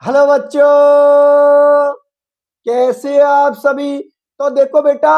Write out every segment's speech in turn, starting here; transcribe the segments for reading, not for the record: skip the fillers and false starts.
Hello बच्चों, कैसे हैं आप सभी। तो देखो बेटा,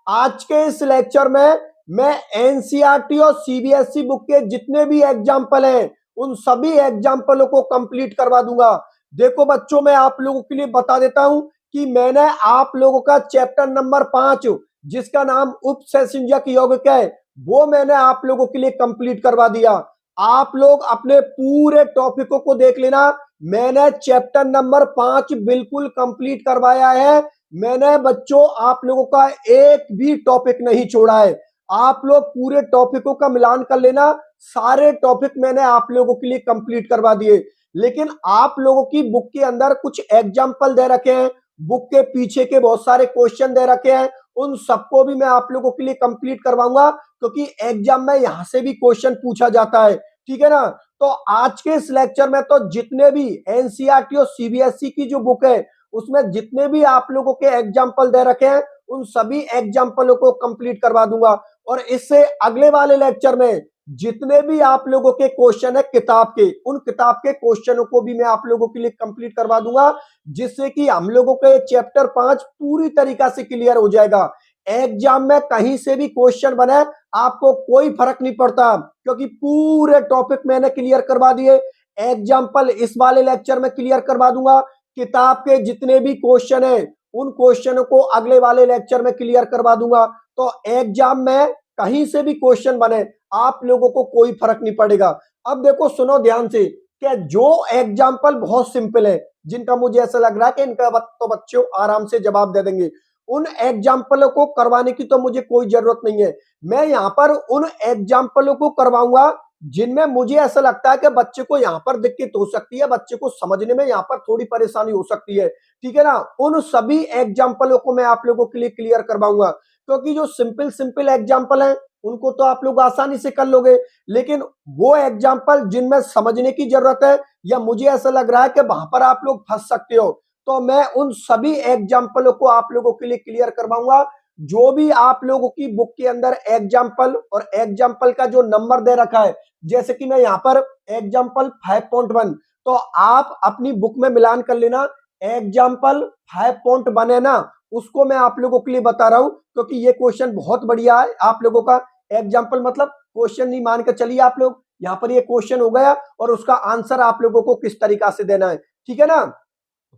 आज के इस लेक्चर में मैं एनसीईआरटी और सीबीएसई बुक के जितने भी एग्जाम्पल हैं उन सभी एग्जाम्पलों को कंप्लीट करवा दूंगा। देखो बच्चों, मैं आप लोगों के लिए बता देता हूं कि मैंने आप लोगों का चैप्टर नंबर 5 जिसका नाम उपसंयोजक यौगिक है वो मैंने आप लोगों के लिए कंप्लीट करवा दिया। आप लोग अपने पूरे टॉपिकों को देख लेना। मैंने चैप्टर नंबर 5 बिल्कुल कंप्लीट करवाया है। मैंने बच्चों आप लोगों का एक भी टॉपिक नहीं छोड़ा है। आप लोग पूरे टॉपिकों का मिलान कर लेना। सारे टॉपिक मैंने आप लोगों के लिए कंप्लीट करवा दिए। लेकिन आप लोगों की बुक के अंदर कुछ एग्जाम्पल दे रखे हैं, बुक के पीछे के बहुत सारे क्वेश्चन दे रखे हैं, उन सबको भी मैं आप लोगों के लिए कंप्लीट करवाऊंगा क्योंकि एग्जाम में यहां से भी क्वेश्चन पूछा जाता है। ठीक है ना। तो आज के इस लेक्चर में तो जितने भी एनसीईआरटी और सीबीएसई की जो बुक है उसमें जितने भी आप लोगों के एग्जाम्पल दे रखे हैं उन सभी एग्जाम्पलों को कंप्लीट करवा दूंगा। और इससे अगले वाले लेक्चर में जितने भी आप लोगों के क्वेश्चन है किताब के, उन किताब के क्वेश्चनों को भी मैं आप लोगों के लिए कंप्लीट करवा दूंगा, जिससे कि हम लोगों के चैप्टर 5 पूरी तरीका से क्लियर हो जाएगा। एग्जाम में कहीं से भी क्वेश्चन बने आपको कोई फर्क नहीं पड़ता क्योंकि पूरे टॉपिक मैंने क्लियर करवा दिए। एग्जाम्पल इस वाले लेक्चर में क्लियर करवा दूंगा। किताब के जितने भी क्वेश्चन हैं उन क्वेश्चनों को अगले वाले लेक्चर में क्लियर करवा दूंगा। तो एग्जाम में कहीं से भी क्वेश्चन बने आप लोगों को कोई फर्क नहीं पड़ेगा। अब देखो सुनो ध्यान से कि जो एग्जाम्पल बहुत सिंपल है, जिनका मुझे ऐसा लग रहा है कि इनका तो बच्चों आराम से जवाब दे देंगे, उन एग्जाम्पलों को करवाने की तो मुझे कोई जरूरत नहीं है। मैं यहाँ पर उन एग्जाम्पलों को करवाऊंगा जिनमें मुझे ऐसा लगता है कि बच्चे को यहाँ पर दिक्कत हो सकती है, बच्चे को समझने में यहाँ पर थोड़ी परेशानी हो सकती है। ठीक है ना। उन सभी एग्जाम्पलों को मैं आप लोगों के लिए क्लियर करवाऊंगा क्योंकि जो सिंपल सिंपल एग्जाम्पल हैं उनको तो आप लोग आसानी से कर लोगे, लेकिन वो एग्जाम्पल जिनमें समझने की जरूरत है या मुझे ऐसा लग रहा है कि वहां पर आप लोग फंस सकते हो, तो मैं उन सभी एग्जाम्पलों को आप लोगों के लिए क्लियर करवाऊंगा। जो भी आप लोगों की बुक के अंदर एग्जाम्पल और एग्जाम्पल का जो नंबर दे रखा है, जैसे कि मैं यहाँ पर एग्जाम्पल 5.1, तो आप अपनी बुक में मिलान कर लेना। एग्जाम्पल 5.1 है ना, उसको मैं आप लोगों के लिए बता रहा हूं क्योंकि ये क्वेश्चन बहुत बढ़िया है आप लोगों का। एग्जाम्पल मतलब क्वेश्चन नहीं मान कर चलिए आप लोग, यहाँ पर ये क्वेश्चन हो गया और उसका आंसर आप लोगों को किस तरीका से देना है। ठीक है ना।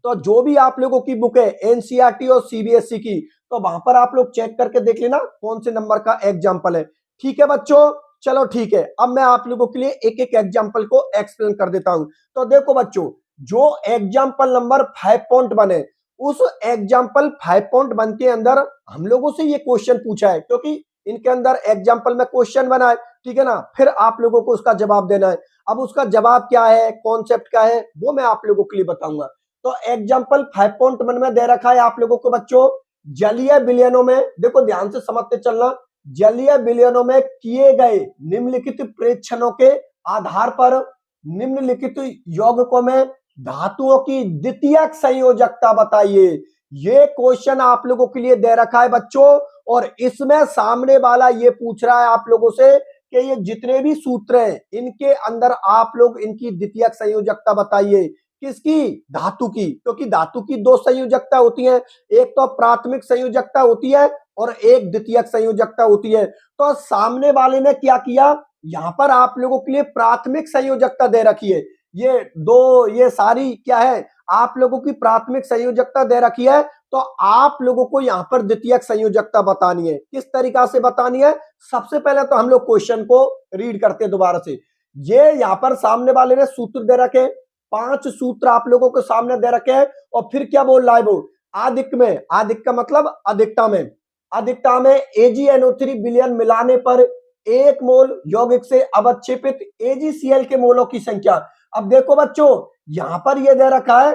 तो जो भी आप लोगों की बुक है एनसीईआरटी और सीबीएसई की, तो वहां पर आप लोग चेक करके देख लेना कौन से नंबर का एग्जाम्पल है। ठीक है बच्चों, चलो ठीक है। अब मैं आप लोगों के लिए एक एक एग्जाम्पल को एक्सप्लेन कर देता हूं। तो देखो बच्चों, जो एग्जाम्पल नंबर 5.1 है उस एग्जाम्पल 5.1 के अंदर हम लोगों से ये क्वेश्चन पूछा है क्योंकि इनके अंदर एग्जाम्पल में क्वेश्चन बना है। ठीक है ना। फिर आप लोगों को उसका जवाब देना है। अब उसका जवाब क्या है, कॉन्सेप्ट क्या है, वो मैं आप लोगों के लिए बताऊंगा। तो एग्जाम्पल 5.1 में दे रखा है आप लोगों को बच्चों, जलीय विलयनों में, देखो ध्यान से समझते चलना, जलीय विलयनों में किए गए निम्नलिखित प्रेक्षणों के आधार पर निम्नलिखित यौगिकों में धातुओं की द्वितीयक संयोजकता बताइए। ये क्वेश्चन आप लोगों के लिए दे रखा है बच्चों, और इसमें सामने वाला ये पूछ रहा है आप लोगों से कि ये जितने भी सूत्र हैं इनके अंदर आप लोग इनकी द्वितीयक संयोजकता बताइए। किसकी? धातु की, क्योंकि धातु की दो संयोजकता होती है, एक तो प्राथमिक संयोजकता होती है और एक द्वितीयक संयोजकता होती है। तो सामने वाले ने क्या किया, यहां पर आप लोगों के लिए प्राथमिक संयोजकता दे रखी है। ये दो, ये सारी क्या है, आप लोगों की प्राथमिक संयोजकता दे रखी है। तो आप लोगों को यहां पर द्वितीयक संयोजकता बतानी है। किस तरीका से बतानी है? सबसे पहले तो हम लोग क्वेश्चन को रीड करते हैं दोबारा से। ये यहां पर सामने वाले ने सूत्र दे रखे, 5 सूत्र आप लोगों के सामने दे रखे हैं, और फिर क्या बोल रहा है वो, आदिक में, आदिक का मतलब अधिकता में, अधिकता में AgNO3 विलयन मिलाने पर 1 मोल यौगिक से अवक्षेपित AgCl के मोलों की संख्या। अब देखो बच्चों, यहां पर यह दे रखा है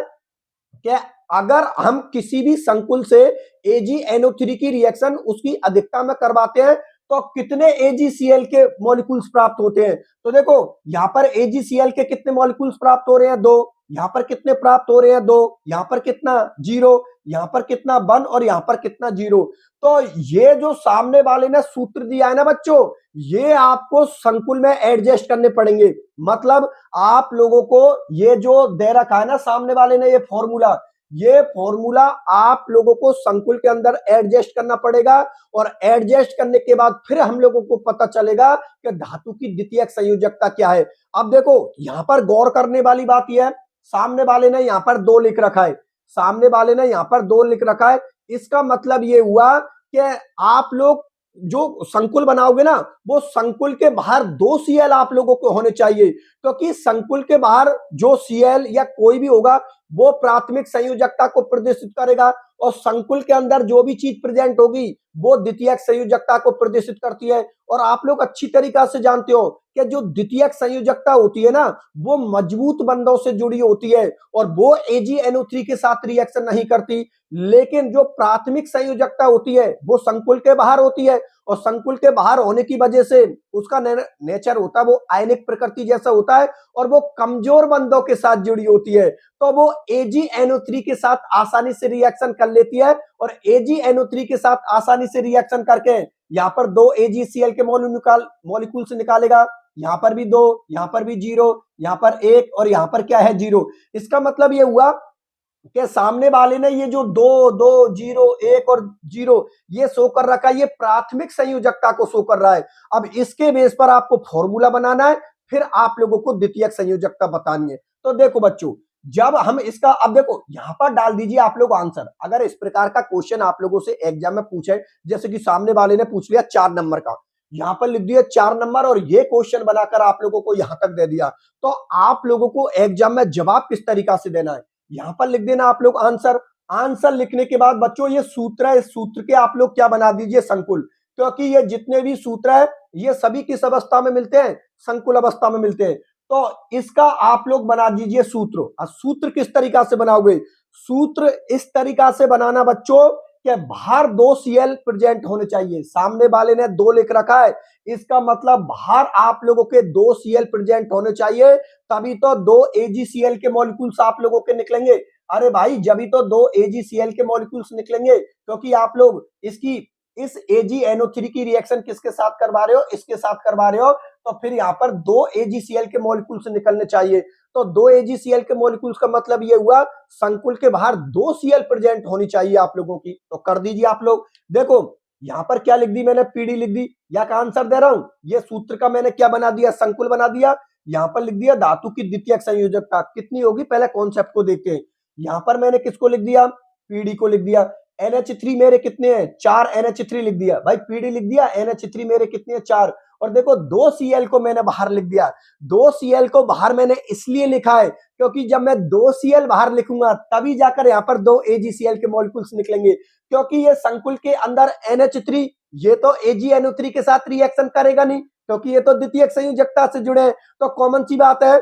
कि अगर हम किसी भी संकुल से AgNO3 की रिएक्शन उसकी अधिकता में करवाते हैं तो कितने AgCl के मॉलिक्यूल्स प्राप्त होते हैं। तो देखो यहां पर AgCl के कितने मॉलिक्यूल्स प्राप्त हो रहे हैं, 2। यहां पर कितने प्राप्त हो रहे हैं, 2। यहां पर कितना, 0। यहाँ पर कितना 1 और यहाँ पर कितना 0। तो ये जो सामने वाले ने सूत्र दिया है ना बच्चों, ये आपको संकुल में एडजस्ट करने पड़ेंगे। मतलब आप लोगों को ये जो दे रखा है ना सामने वाले ने ये फॉर्मूला आप लोगों को संकुल के अंदर एडजस्ट करना पड़ेगा, और एडजस्ट करने के बाद फिर हम लोगों को पता चलेगा कि धातु की द्वितीयक संयोजकता क्या है। अब देखो यहां पर गौर करने वाली बात यह है, सामने वाले ने यहां पर 2 लिख रखा है, सामने वाले ने यहां पर 2 लिख रखा है। इसका मतलब ये हुआ कि आप लोग जो संकुल बनाओगे ना, वो संकुल के बाहर 2 सीएल आप लोगों को होने चाहिए, क्योंकि संकुल के बाहर जो सीएल या कोई भी होगा वो प्राथमिक संयोजकता को प्रदर्शित करेगा, और संकुल के अंदर जो भी चीज प्रेजेंट होगी वो द्वितीयक संयोजकता को प्रदर्शित करती है। और आप लोग अच्छी तरीका से जानते हो कि जो द्वितीयक संयोजकता होती है ना, वो मजबूत बंधों से जुड़ी होती है और वो AgNO3 के साथ रिएक्शन नहीं करती। लेकिन जो प्राथमिक संयोजकता होती है वो संकुल के बाहर होती है, और संकुल के बाहर होने की वजह से उसका नेचर होता है वो आयनिक प्रकृति जैसा होता है, और वो कमजोर बंधों के साथ जुड़ी होती है। तो वो AgNO3 के साथ आसानी से रिएक्शन कर लेती है, और AgNO3 के साथ आसानी से रिएक्शन करके यहाँ पर 2 AgCl के मॉलिक्यूल से निकालेगा। यहाँ पर भी 2, यहाँ पर भी 0, यहाँ पर 1 और यहाँ पर क्या है 0। इसका मतलब ये हुआ कि सामने वाले ने ये जो 2 2 0 1 और 0 ये शो कर रखा है, ये प्राथमिक संयोजकता को शो कर रहा है। अब इसके बेस पर आपको फॉर्मूला बनाना है, फिर आप लोगों को द्वितीयक संयोजकता बतानी है। तो देखो बच्चों, जब हम इसका, अब देखो यहां पर डाल दीजिए आप लोग आंसर। अगर इस प्रकार का क्वेश्चन आप लोगों से एग्जाम में पूछे, जैसे कि सामने वाले ने पूछ लिया 4 नंबर का, यहां पर लिख दिया 4 नंबर और ये क्वेश्चन बनाकर आप लोगों को यहां तक दे दिया, तो आप लोगों को एग्जाम में जवाब किस तरीका से देना है, यहां पर लिख देना आप लोग आंसर। आंसर लिखने के बाद बच्चों ये सूत्र है, इस सूत्र के आप लोग क्या बना दीजिए संकुल, क्योंकि ये जितने भी सूत्र है ये सभी किस अवस्था में मिलते हैं, संकुल अवस्था में मिलते हैं। तो इसका आप लोग बना दीजिए सूत्र। और सूत्र किस तरीका से बनाओगे, सूत्र इस तरीका से बनाना बच्चों कि बाहर 2 Cl प्रेजेंट होने चाहिए। सामने वाले ने 2 लिख रखा है, इसका मतलब बाहर आप लोगों के 2 Cl प्रेजेंट होने चाहिए, तभी तो 2 AgCl के मॉलिक्यूल्स आप लोगों के निकलेंगे। अरे भाई जब ही तो 2 AgCl के मॉलिक्यूल्स निकलेंगे, क्योंकि आप लोग इस AgNO3 की रिएक्शन किसके साथ करवा रहे हो, इसके साथ करवा रहे हो, तो फिर यहाँ पर 2 AgCl के मॉलिक्यूल्स निकलने चाहिए। तो 2 AgCl के मॉलिक्यूल्स का मतलब ये हुआ संकुल के बाहर 2 Cl प्रेजेंट होनी चाहिए आप लोगों की। तो कर दीजिए आप लोग। देखो यहां पर क्या लिख दी मैंने, पीडी लिख दी, या का आंसर दे रहा हूं, ये सूत्र का मैंने क्या बना दिया, संकुल बना दिया। यहां पर लिख दिया धातु की द्वितीयक संयोजकता कितनी होगी, पहले कॉन्सेप्ट को देखते हैं। यहां पर मैंने किसको लिख दिया, पीडी को लिख दिया। NH3 मेरे कितने हैं, 4 NH3 लिख दिया भाई, पीडी लिख दिया, NH3 मेरे कितने हैं 4। और देखो 2 Cl को मैंने बाहर लिख दिया। 2 Cl को बाहर मैंने इसलिए लिखा है क्योंकि जब मैं 2 Cl बाहर लिखूंगा तभी जाकर यहाँ पर 2 AgCl के मॉलिक्यूल्स निकलेंगे, क्योंकि ये संकुल के अंदर NH3 ये तो AgNO3 के साथ रिएक्शन करेगा नहीं, क्योंकि ये तो द्वितीयक संयोजकता से जुड़े हैं। तो कॉमन सी बात है,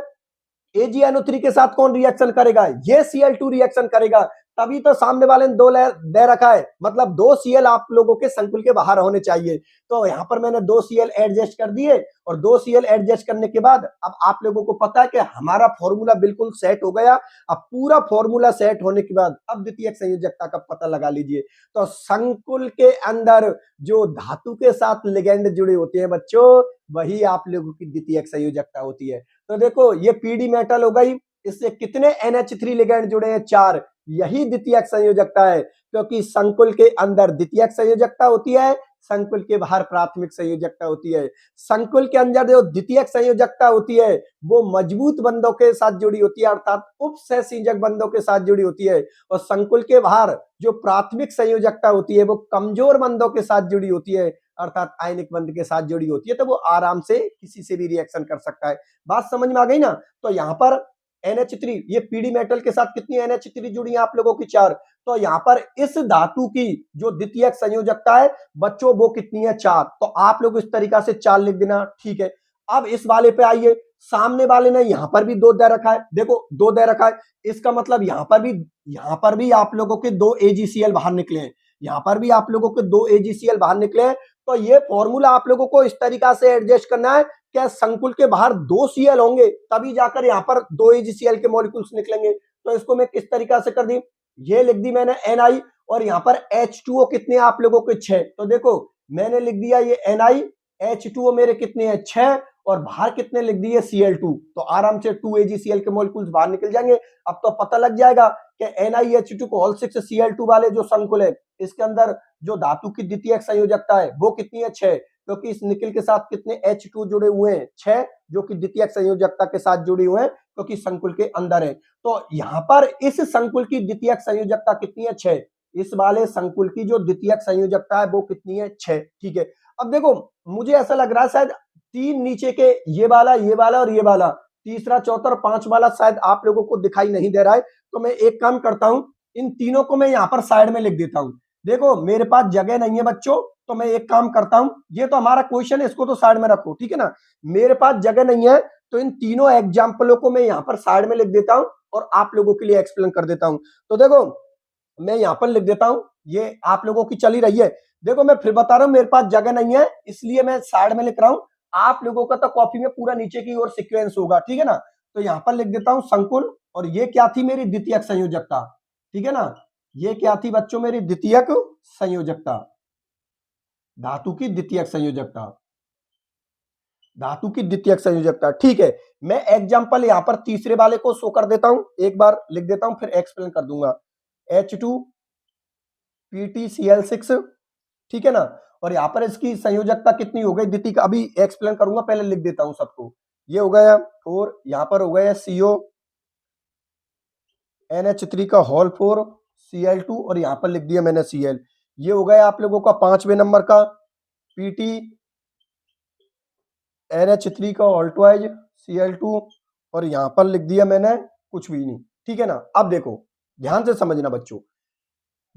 AgNO3 के साथ कौन रिएक्शन करेगा, ये Cl2 रिएक्शन करेगा, तभी तो सामने वाले ने 2 दे रखा है, मतलब 2 Cl आप लोगों के संकुल के बाहर होने चाहिए। तो यहां पर मैंने 2 Cl एडजस्ट कर दिए, और 2 Cl एडजस्ट करने के बाद अब आप लोगों को पता है कि हमारा फॉर्मूला बिल्कुल सेट हो गया। अब पूरा फॉर्मूला सेट होने के बाद अब द्वितीयक संयोजकता का पता लगा लीजिए। तो संकुल के अंदर जो धातु के साथ लिगेंड जुड़े होते हैं बच्चों, वही आप लोगों की द्वितीयक संयोजकता होती है। तो देखो ये पीडी मेटल हो गई, इससे कितने NH3 लिगेंड जुड़े हैं, 4। यही द्वितीयक संयोजकता है, क्योंकि संकुल के अंदर द्वितीयक संयोजकता होती है, संकुल के बाहर प्राथमिक संयोजकता होती है। संकुल के अंदर जो द्वितीयक संयोजकता होती है वो मजबूत बंधों के साथ जुड़ी होती है, अर्थात उपसहसंयोजक बंधों के साथ जुड़ी होती है, और संकुल के बाहर जो प्राथमिक संयोजकता होती है वो कमजोर बंधों के साथ जुड़ी होती है, अर्थात आयनिक बंध के साथ जुड़ी होती है। तो वो आराम से किसी से भी रिएक्शन कर सकता है। बात समझ में आ गई ना। तो यहाँ पर NH3 ये पीडी मेटल के साथ कितनी NH3 जुड़ी है आप लोगों की, 4। तो यहाँ पर इस धातु की जो द्वितीयक संयोजकता है बच्चों वो कितनी है, 4। तो आप लोग इस तरीका से 4 लिख देना, ठीक है। अब इस वाले पे आइए, सामने वाले ने यहाँ पर भी 2 दे रखा है, देखो 2 दे रखा है, इसका मतलब यहाँ पर भी आप लोगों के 2 AgCl बाहर निकले हैं, यहाँ पर भी आप लोगों के 2 AgCl बाहर निकले हैं। तो ये फॉर्मूला आप लोगों को इस तरीका से एडजस्ट करना है, क्या संकुल के बाहर 2 Cl होंगे तभी जाकर यहाँ पर 2 AgCl के मॉलिक्यूल्स निकलेंगे। तो इसको मैं किस तरीका से कर दी, ये लिख दी मैंने Na, और यहाँ पर H2O कितने आप लोगों के 6। तो देखो मैंने लिख दिया ये Na, H2O मेरे कितने हैं 6, और बाहर कितने लिख दिए Cl2। तो आराम से 2AgCl के मॉलिक्यूल्स बाहर निकल जाएंगे। अब तो पता लग जाएगा कि NiH2 को होल 6 Cl2 वाले जो संकुल है इसके अंदर जो धातु की द्वितीयक संयोजकता है वो कितनी है 6, क्योंकि इस निकल के साथ कितने H2 जुड़े हुए हैं 6, जो कि द्वितीयक संयोजकता के साथ जुड़े हुए हैं क्योंकि संकुल के अंदर है। तो यहाँ पर इस संकुल की द्वितीयक संयोजकता कितनी है 6, इस वाले संकुल की जो द्वितीयक संयोजकता है वो कितनी है 6। ठीक है, अब देखो मुझे ऐसा लग रहा है शायद 3 नीचे के ये वाला और ये वाला, तीसरा चौथा और 5 वाला शायद आप लोगों को दिखाई नहीं दे रहा है। तो मैं एक काम करता हूं, इन तीनों को मैं यहाँ पर साइड में लिख देता हूं। देखो मेरे पास जगह नहीं है बच्चों, तो मैं एक काम करता हूं, ये तो हमारा क्वेश्चन है इसको तो साइड में रखो, ठीक है ना। मेरे पास जगह नहीं है तो इन तीनों एग्जाम्पलों को मैं यहाँ पर साइड में लिख देता हूं और आप लोगों के लिए एक्सप्लेन कर देता हूं। तो देखो मैं यहाँ पर लिख देता हूं, ये आप लोगों की चली रही है। देखो मैं फिर बता रहा हूं, मेरे पास जगह नहीं है इसलिए मैं साइड में लिख रहा हूं। आप लोगों का तो कॉपी में पूरा नीचे की ओर सीक्वेंस होगा, ठीक है ना। तो यहाँ पर लिख देता हूं संकुल, और ये क्या थी मेरी द्वितीयक संयोजकता, ठीक है ना। ये क्या थी बच्चों मेरी द्वितीयक संयोजकता, धातु की द्वितीयक संयोजकता, धातु की द्वितीयक संयोजकता। ठीक है, मैं एग्जाम्पल यहाँ पर तीसरे वाले को शो कर देता हूं, एक बार लिख देता हूं फिर एक्सप्लेन कर दूंगा। H2 PtCl6, ठीक है ना। और यहाँ पर इसकी संयोजकता कितनी हो गई द्वितीयक, अभी एक्सप्लेन करूंगा, पहले लिख देता हूं सबको। ये हो गया 4, यहाँ पर हो गया CO NH3 का होल 4 Cl2, और यहाँ पर लिख दिया मैंने Cl। ये हो गया आप लोगों का 5वें नंबर का Pt NH3 का ऑल्टवाइज Cl2, और यहाँ पर लिख दिया मैंने कुछ भी नहीं, ठीक है ना। अब देखो ध्यान से समझना बच्चों,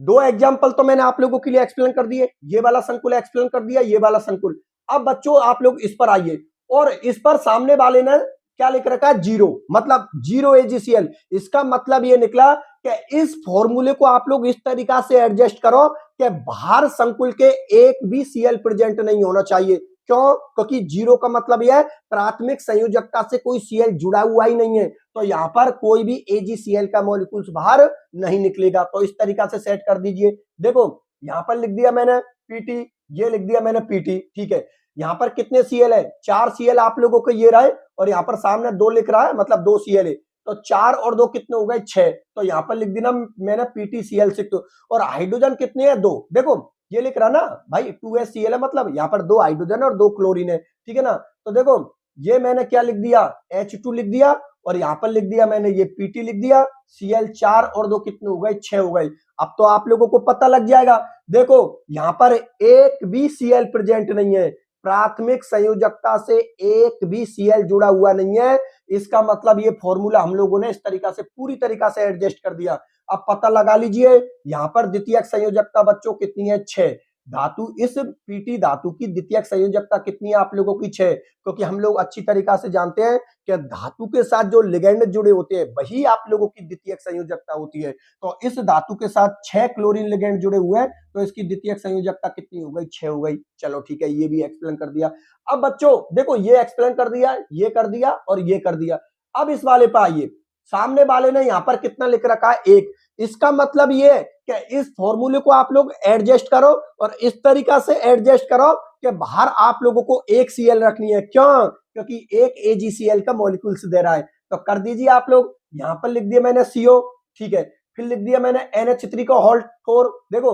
2 एग्जाम्पल तो मैंने आप लोगों के लिए एक्सप्लेन कर दिए, ये वाला संकुल एक्सप्लेन कर दिया, ये वाला संकुल। अब बच्चों आप लोग इस पर आइए, और इस पर सामने वाले ने क्या लिख रखा है 0, मतलब 0 AgCl। इसका मतलब ये निकला कि इस फॉर्मूले को आप लोग इस तरीका से एडजस्ट करो कि बाहर संकुल के एक भी Cl प्रेजेंट नहीं होना चाहिए। क्यों? क्योंकि 0 का मतलब यह है प्राथमिक संयोजकता से कोई Cl जुड़ा हुआ ही नहीं है, तो यहां पर कोई भी AgCl का मॉलिक्यूल्स बाहर नहीं निकलेगा। तो इस तरीका से सेट कर दीजिए। देखो यहां पर लिख दिया मैंने Pt, ये लिख दिया मैंने Pt, ठीक है। यहां पर कितने Cl है 4 Cl आप लोगों को ये रहे, और यहां पर सामने 2 लिख रहा है, मतलब 2 Cl है, तो 4 और 2 कितने हो गए 6। तो यहां पर लिख देना मैंने PtCl6, और हाइड्रोजन कितने हैं 2। देखो ये लिख रहा ना भाई 2HCl है, मतलब यहाँ पर 2 हाइड्रोजन और 2 क्लोरीन है, ठीक है ना। तो देखो ये मैंने क्या लिख दिया H2 लिख दिया, और यहाँ पर लिख दिया मैंने ये Pt लिख दिया, Cl 4 और 2 कितने हो गए 6 हो गए। अब तो आप लोगों को पता लग जाएगा। देखो यहाँ पर एक भी Cl प्रेजेंट नहीं है, प्राथमिक संयोजकता से एक भी Cl जुड़ा हुआ नहीं है। इसका मतलब ये फॉर्मूला हम लोगों ने इस तरीका से पूरी तरीका से एडजस्ट कर दिया। अब पता लगा लीजिए यहां पर द्वितीयक संयोजकता बच्चों कितनी है 6। धातु इस पीटी धातु की द्वितीयक संयोजकता कितनी है आप लोगों की 6, क्योंकि हम लोग अच्छी तरीका से जानते हैं कि धातु के साथ जो लिगेंड जुड़े होते हैं वही आप लोगों की द्वितीयक संयोजकता होती है। तो इस धातु के साथ 6 क्लोरीन लिगेंड जुड़े हुए हैं, तो इसकी द्वितीयक संयोजकता कितनी हो गई 6 हो गई। चलो ठीक है, ये भी एक्सप्लेन कर दिया। अब बच्चों देखो ये एक्सप्लेन कर दिया, ये कर दिया और ये कर दिया। अब इस वाले पर आइए, सामने वाले ने यहां पर कितना लिख रखा है 1। इसका मतलब ये है कि इस फॉर्मूले को आप लोग एडजस्ट करो, और इस तरीका से एडजस्ट करो कि बाहर आप लोगों को एक Cl रखनी है। क्यों? क्योंकि एक AgCl का मॉलिक्यूल्स दे रहा है। तो कर दीजिए आप लोग, यहां पर लिख दिया मैंने CO, ठीक है। फिर लिख दिया मैंने NH3 का होल 4, देखो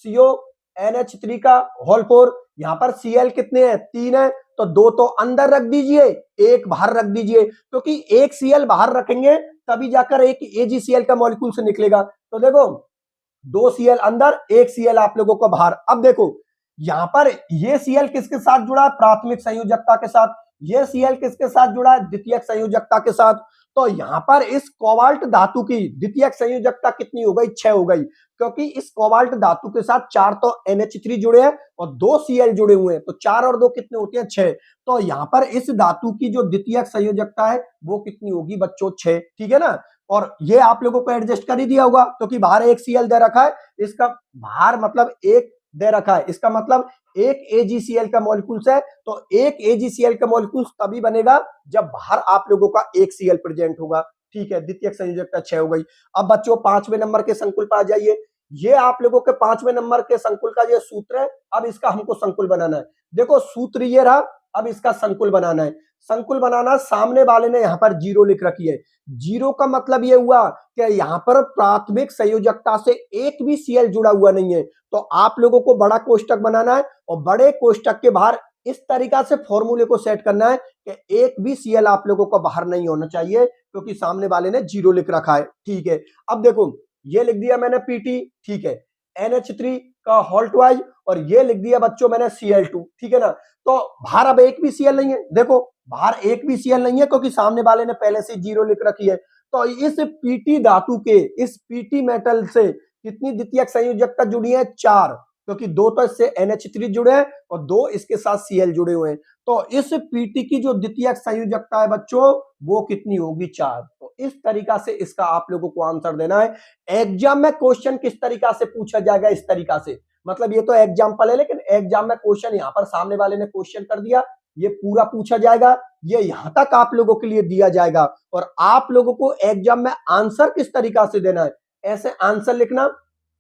CO NH3 का होल 4। यहां पर Cl कितने हैं 3 है, तो 2 तो अंदर रख दीजिए, एक बाहर रख दीजिए, क्योंकि एक Cl बाहर रखेंगे तभी जाकर एक AgCl का मॉलिक्यूल से निकलेगा। तो देखो 2 Cl अंदर, एक Cl आप लोगों को बाहर। अब देखो यहां पर ये Cl किसके साथ जुड़ा है प्राथमिक संयोजकता के साथ, ये Cl किसके साथ जुड़ा है द्वितीयक संयोजकता के साथ। तो यहां पर इस कोबाल्ट धातु की द्वितीयक संयोजकता कितनी हो गई 6 हो गई, क्योंकि इस कोबाल्ट धातु के साथ 4 तो NH3 जुड़े हैं और 2 Cl जुड़े हुए हैं, तो 4 और 2 कितने होते हैं 6। तो यहां पर इस धातु की जो द्वितीयक संयोजकता है वो कितनी होगी बच्चों 6, ठीक है ना। और ये आप लोगों को एडजस्ट कर ही दिया होगा, क्योंकि बाहर एक Cl दे रखा है, इसका बाहर मतलब एक दे रखा है, इसका मतलब एक AgCl का मॉलिक्यूल्स है। तो एक AgCl का मॉलिक्यूल्स तभी बनेगा जब बाहर आप लोगों का एक Cl प्रेजेंट होगा, ठीक है, द्वितीयक संयोजकता 6 हो गई। अब बच्चों 5वें नंबर के संकुल पर आ जाइए। ये आप लोगों के 5वें नंबर के संकुल का ये सूत्र है। अब इसका हमको संकुल बनाना है। देखो सूत्र ये रहा, अब इसका संकुल बनाना है। संकुल बनाना, सामने वाले ने यहां पर 0 लिख रखी है। 0 का मतलब ये हुआ कि यहां पर प्राथमिक संयोजकता से एक भी Cl जुड़ा हुआ नहीं है। तो आप लोगों को बड़ा कोष्टक बनाना है और बड़े कोष्टक के बाहर इस तरीका से फॉर्मूले को सेट करना है कि एक भी Cl आप लोगों को बाहर नहीं होना चाहिए, क्योंकि सामने वाले ने 0 लिख रखा है। ठीक है, अब देखो ये लिख दिया मैंने Pt, ठीक है, NH3 का हॉल्ट वाइज, और ये लिख दिया बच्चों मैंने Cl2, ठीक है ना। तो बाहर अब एक भी Cl नहीं है, देखो बाहर एक भी Cl नहीं है, क्योंकि सामने वाले ने पहले से 0 लिख रखी है। तो इस Pt धातु के, इस Pt मेटल से कितनी द्वितीयक संयोजकता जुड़ी है? 4, क्योंकि 2 तो इससे NH3 जुड़े हैं और 2 इसके साथ Cl जुड़े हुए हैं। तो इस Pt की जो द्वितीयक संयोजकता है बच्चों, वो कितनी होगी? 4। तो इस तरीका से इसका आप लोगों को आंसर देना है। एग्जाम में क्वेश्चन किस तरीका से पूछा जाएगा? इस तरीका से, मतलब ये तो एग्जाम्पल है, लेकिन एग्जाम में क्वेश्चन यहाँ पर सामने वाले ने क्वेश्चन कर दिया, ये पूरा पूछा जाएगा, ये यहां तक आप लोगों के लिए दिया जाएगा, और आप लोगों को एग्जाम में आंसर किस तरीका से देना है, ऐसे आंसर लिखना,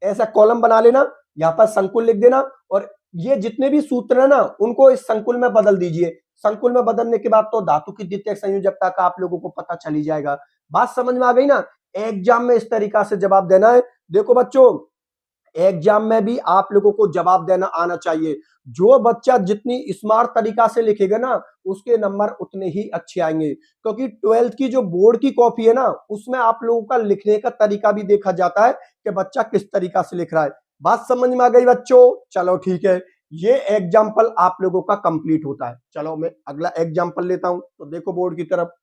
ऐसा कॉलम बना लेना, यहाँ पर संकुल लिख देना, और ये जितने भी सूत्र है ना, उनको इस संकुल में बदल दीजिए। संकुल में बदलने के बाद तो धातु की द्वितीयक संयोजकता का आप लोगों को पता चल ही जाएगा। बात समझ में आ गई ना? एग्जाम में इस तरीका से जवाब देना है। देखो बच्चों, एग्जाम में भी आप लोगों को जवाब देना आना चाहिए। जो बच्चा जितनी स्मार्ट तरीका से लिखेगा ना, उसके नंबर उतने ही अच्छे आएंगे, क्योंकि 12th की जो बोर्ड की कॉपी है ना, उसमें आप लोगों का लिखने का तरीका भी देखा जाता है कि बच्चा किस तरीका से लिख रहा है। बात समझ में आ गई बच्चों? चलो ठीक है, ये एग्जाम्पल आप लोगों का कंप्लीट होता है। चलो मैं अगला एग्जाम्पल लेता हूं, तो देखो बोर्ड की तरफ।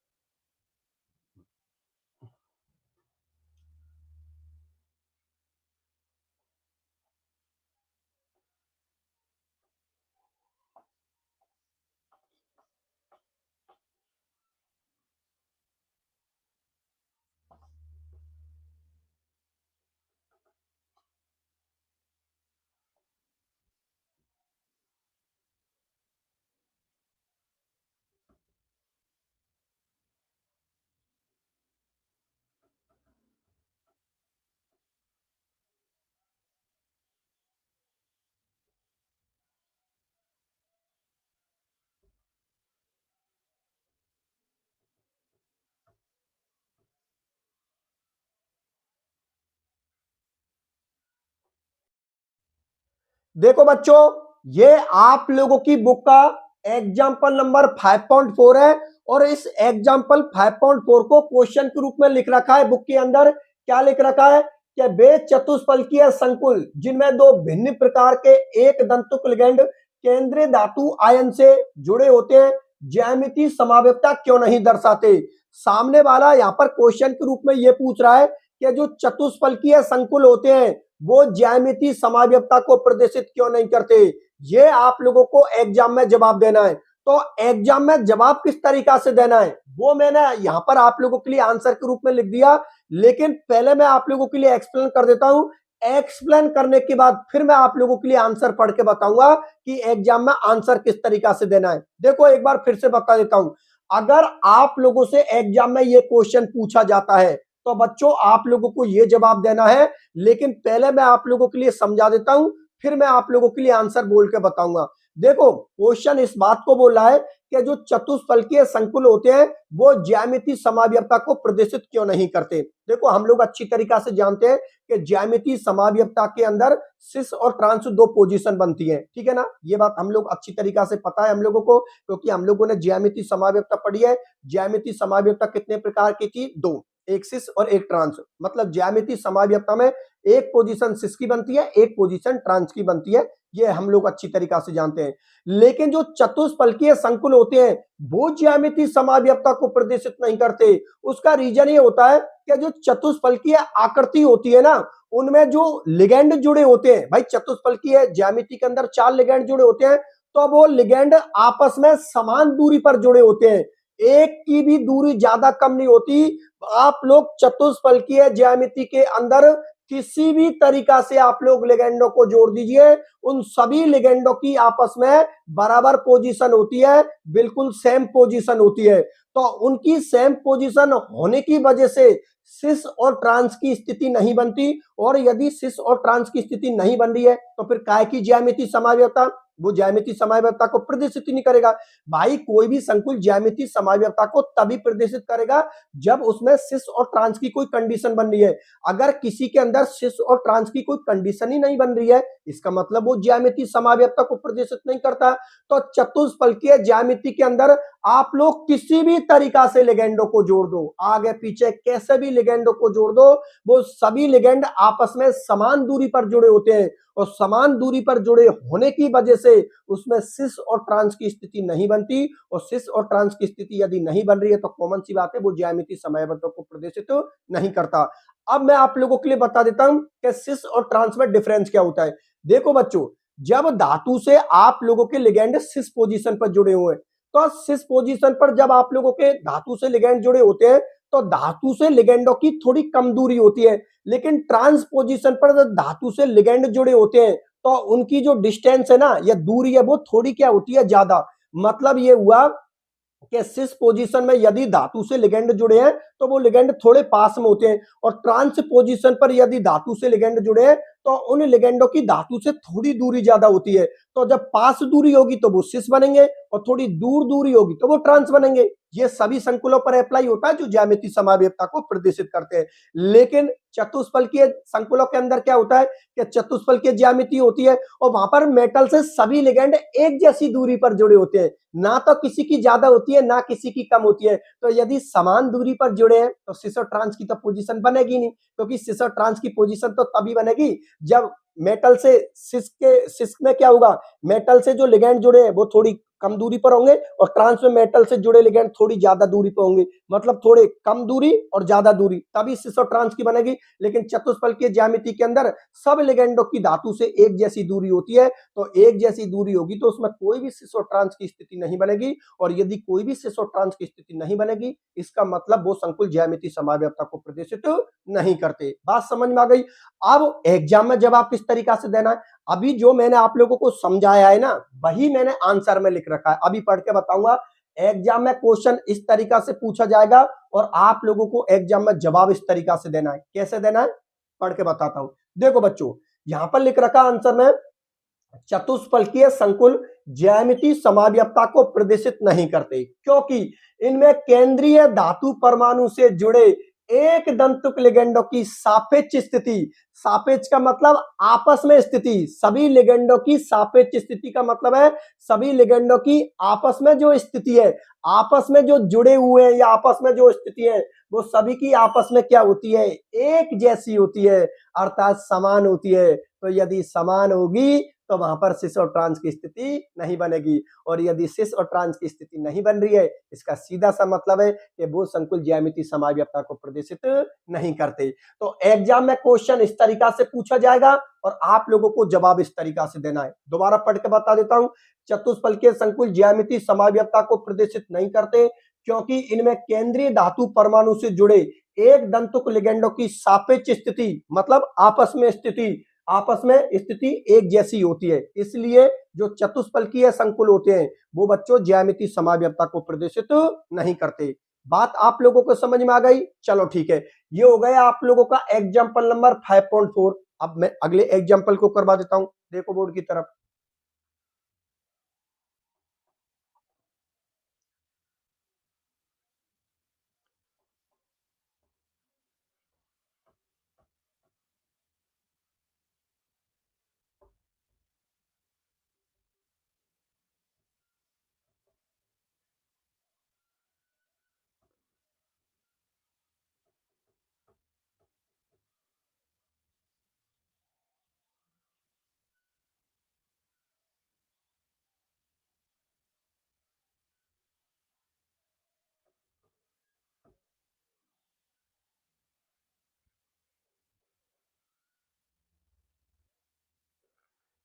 देखो बच्चों, ये आप लोगों की बुक का एग्जाम्पल नंबर 5.4 है, और इस एग्जाम्पल 5.4 को क्वेश्चन के रूप में लिख रखा है बुक के अंदर। क्या लिख रखा है कि वे चतुष्फलकीय संकुल जिनमें दो भिन्न प्रकार के एक दंतुक लिगेंड केंद्रीय धातु आयन से जुड़े होते हैं, ज्यामितीय समावेशता क्यों नहीं दर्शाते? सामने वाला यहाँ पर क्वेश्चन के रूप में ये पूछ रहा है कि जो चतुष्फलकीय संकुल होते हैं, वो ज्यामितीय समाव्यता को प्रदर्शित क्यों नहीं करते? ये आप लोगों को एग्जाम में जवाब देना है। तो एग्जाम में जवाब किस तरीका से देना है, वो मैंने यहां पर आप लोगों के लिए आंसर के रूप में लिख दिया, लेकिन पहले मैं आप लोगों के लिए एक्सप्लेन कर देता हूं। एक्सप्लेन करने के बाद फिर मैं आप लोगों के लिए आंसर पढ़ के बताऊंगा कि एग्जाम में आंसर किस तरीका से देना है। देखो एक बार फिर से बता देता हूं, अगर आप लोगों से एग्जाम में ये क्वेश्चन पूछा जाता है, तो बच्चों आप लोगों को ये जवाब देना है, लेकिन पहले मैं आप लोगों के लिए समझा देता हूं, फिर मैं आप लोगों के लिए आंसर बोल के बताऊंगा। देखो क्वेश्चन इस बात को बोल रहा है कि जो चतुष्फलकीय संकुल होते हैं, वो ज्यामितीय समाव्यता को प्रदर्शित क्यों नहीं करते? देखो हम लोग अच्छी तरीका से जानते हैं कि ज्यामितीय समाव्यता के अंदर सिस और ट्रांस दो पोजीशन बनती है, ठीक है ना। ये बात हम लोग अच्छी तरीका से पता है हम लोगों को, क्योंकि हम लोगों ने ज्यामितीय समाव्यता पढ़ी है। ज्यामितीय समाव्यता कितने प्रकार की थी? 2, एक सिस और एक ट्रांस। मतलब ज्यामितीय समाव्यता में एक पोजीशन सिस की बनती है, एक पोजीशन ट्रांस की बनती है, ये हम लोग अच्छी तरीका से जानते हैं। लेकिन जो चतुष्फलकीय संकुल होते हैं, वो ज्यामितीय समाव्यता को प्रदर्शित नहीं करते। उसका रीजन ये होता है कि जो चतुष्फलकीय आकृति होती है ना, उनमें जो लिगेंड जुड़े होते हैं, भाई चतुष्फलकीय ज्यामिति के अंदर 4 लिगेंड जुड़े होते हैं, तो वो लिगेंड आपस में समान दूरी पर जुड़े होते हैं, एक की भी दूरी ज्यादा कम नहीं होती। आप लोग चतुष्फलकीय ज्यामिति के अंदर किसी भी तरीका से आप लोग लिगेंडो को जोड़ दीजिए, उन सभी लिगेंडो की आपस में बराबर पोजीशन होती है, बिल्कुल सेम पोजीशन होती है। तो उनकी सेम पोजीशन होने की वजह से सिस और ट्रांस की स्थिति नहीं बनती, और यदि सिस और ट्रांस की स्थिति नहीं बन रही है तो फिर काय की ज्यामितीय समावयवता, वो ज्यामितीय समावयवता को प्रदर्शित नहीं करेगा। भाई कोई भी संकुल ज्यामितीय समावयवता को तभी प्रदर्शित करेगा जब उसमें सिस और ट्रांस की कोई कंडीशन बन रही है। अगर किसी के अंदर सिस और ट्रांस की कोई कंडीशन ही नहीं बन रही है, इसका मतलब वो ज्यामितीय समावयवता को प्रदर्शित नहीं करता। तो चतुष्फलकीय ज्यामिति के अंदर आप लोग किसी भी तरीका से लिगेंडो को जोड़ दो, आगे पीछे कैसे भी लिगेंडो को जोड़ दो, वो सभी लिगेंड आपस में समान दूरी पर जुड़े होते हैं, और समान दूरी पर जुड़े होने की वजह से उसमें सिस और ट्रांस की स्थिति नहीं बनती, और सिस और ट्रांस की स्थिति यदि नहीं बन रही है तो कॉमन सी बात है वो ज्यामितीय समावयवता को प्रदर्शित नहीं करता। अब मैं आप लोगों के लिए बता देता हूं कि सिस और ट्रांस में डिफरेंस क्या होता है। देखो बच्चों, जब धातु से आप लोगों के लिगेंड सिस पोजीशन पर जुड़े हुए हैं, तो सिस पोजीशन पर जब आप लोगों के धातु से लिगेंड जुड़े होते हैं तो धातु से लिगेंडों की थोड़ी कम दूरी होती है, लेकिन ट्रांस पोजीशन पर जब धातु से लिगेंड जुड़े होते हैं तो उनकी जो डिस्टेंस है ना, या दूरी है, वो थोड़ी क्या होती है, ज्यादा। मतलब ये हुआ कि सिस पोजीशन में यदि धातु से लिगेंड जुड़े हैं तो वो लिगेंड थोड़े पास में होते हैं, और ट्रांस पोजीशन पर यदि धातु से लिगेंड जुड़े हैं तो उन लिगेंडों की धातु से थोड़ी दूरी ज्यादा होती है। तो जब पास दूरी होगी तो वो सिस बनेंगे, और थोड़ी दूर दूरी होगी तो वो ट्रांस बनेंगे। ये सभी संकुलों पर अप्लाई होता है जो ज्यामितीय समावयवता को प्रदर्शित करते हैं। लेकिन चतुष्फलकीय संकुलों के अंदर क्या होता है कि चतुष्फलकीय ज्यामिति होती है, और वहां पर मेटल से सभी लिगेंड एक जैसी दूरी पर जुड़े होते हैं, ना तो किसी की ज्यादा होती है ना किसी की कम होती है। तो यदि समान दूरी पर जुड़े हैं तो सिस और ट्रांस की तो पोजीशन बनेगी नहीं, क्योंकि सिस और ट्रांस की पोजीशन तो तभी बनेगी जब मेटल से सिस में क्या होगा, मेटल से जो लिगेंड जुड़े हैं वो थोड़ी कम दूरी पर होंगे, और ट्रांस में मेटल से जुड़े लिगेंड थोड़ी ज्यादा दूरी पर होंगे, मतलब थोड़े कम दूरी और ज्यादा दूरी, तभी सिस और ट्रांस की बनेगी। लेकिन चतुष्फलकीय ज्यामिति के अंदर सब लिगेंडों की धातु से एक जैसी दूरी होती है, तो एक जैसी दूरी होगी तो उसमें कोई भी सिस और ट्रांस की स्थिति नहीं बनेगी, और यदि कोई भी सिस और ट्रांस की स्थिति नहीं बनेगी इसका मतलब वो संकुल ज्यामितीय समावयवता को प्रदर्शित नहीं करते। बात समझ में आ गई। अब एग्जाम में जब आप किस तरीका से देना है, अभी जो मैंने आप लोगों को समझाया है ना, वही मैंने आंसर में लिख रखा है, अभी पढ़ के बताऊंगा। एग्जाम में क्वेश्चन इस तरीका से पूछा जाएगा, और आप लोगों को एग्जाम में जवाब इस तरीका से देना है। कैसे देना है पढ़ के बताता हूं। देखो बच्चों, यहां पर लिख रखा आंसर में, चतुष्फलकीय संकुल ज्यामितीय समावयवता को प्रदर्शित नहीं करते क्योंकि इनमें केंद्रीय धातु परमाणु से जुड़े एक दंतुक लिगेंडों की सापेक्ष स्थिति, सापेक्ष का मतलब आपस में स्थिति, सभी लिगेंडों की सापेक्ष स्थिति का मतलब है सभी लिगेंडों की आपस में जो स्थिति है, आपस में जो जुड़े हुए हैं या आपस में जो स्थिति है, वो सभी की आपस में क्या होती है, एक जैसी होती है, अर्थात समान होती है। तो यदि समान होगी तो वहां पर सिस और ट्रांस की स्थिति नहीं बनेगी, और यदि सिस और ट्रांस की स्थिति नहीं बन रही है इसका सीधा सा मतलब है कि वो संकुल ज्यामितीय समावयवता को प्रदर्शित नहीं करते। तो एग्जाम में क्वेश्चन इस तरीका से पूछा जाएगा और आप लोगों को जवाब इस तरीका से देना है। दोबारा पढ़ के बता देता हूं, चतुष्फलकीय संकुल ज्यामितीय समावयवता को प्रदर्शित नहीं करते क्योंकि इनमें केंद्रीय धातु परमाणु से जुड़े एक दंतुक लिगेंडों की सापेक्ष स्थिति, मतलब आपस में स्थिति एक जैसी होती है, इसलिए जो चतुष्फलकीय संकुल होते हैं वो बच्चों ज्यामितीय समावयवता को प्रदर्शित नहीं करते। बात आप लोगों को समझ में आ गई? चलो ठीक है, ये हो गया आप लोगों का एग्जाम्पल नंबर 5.4। अब मैं अगले एग्जाम्पल को करवा देता हूं, देखो बोर्ड की तरफ।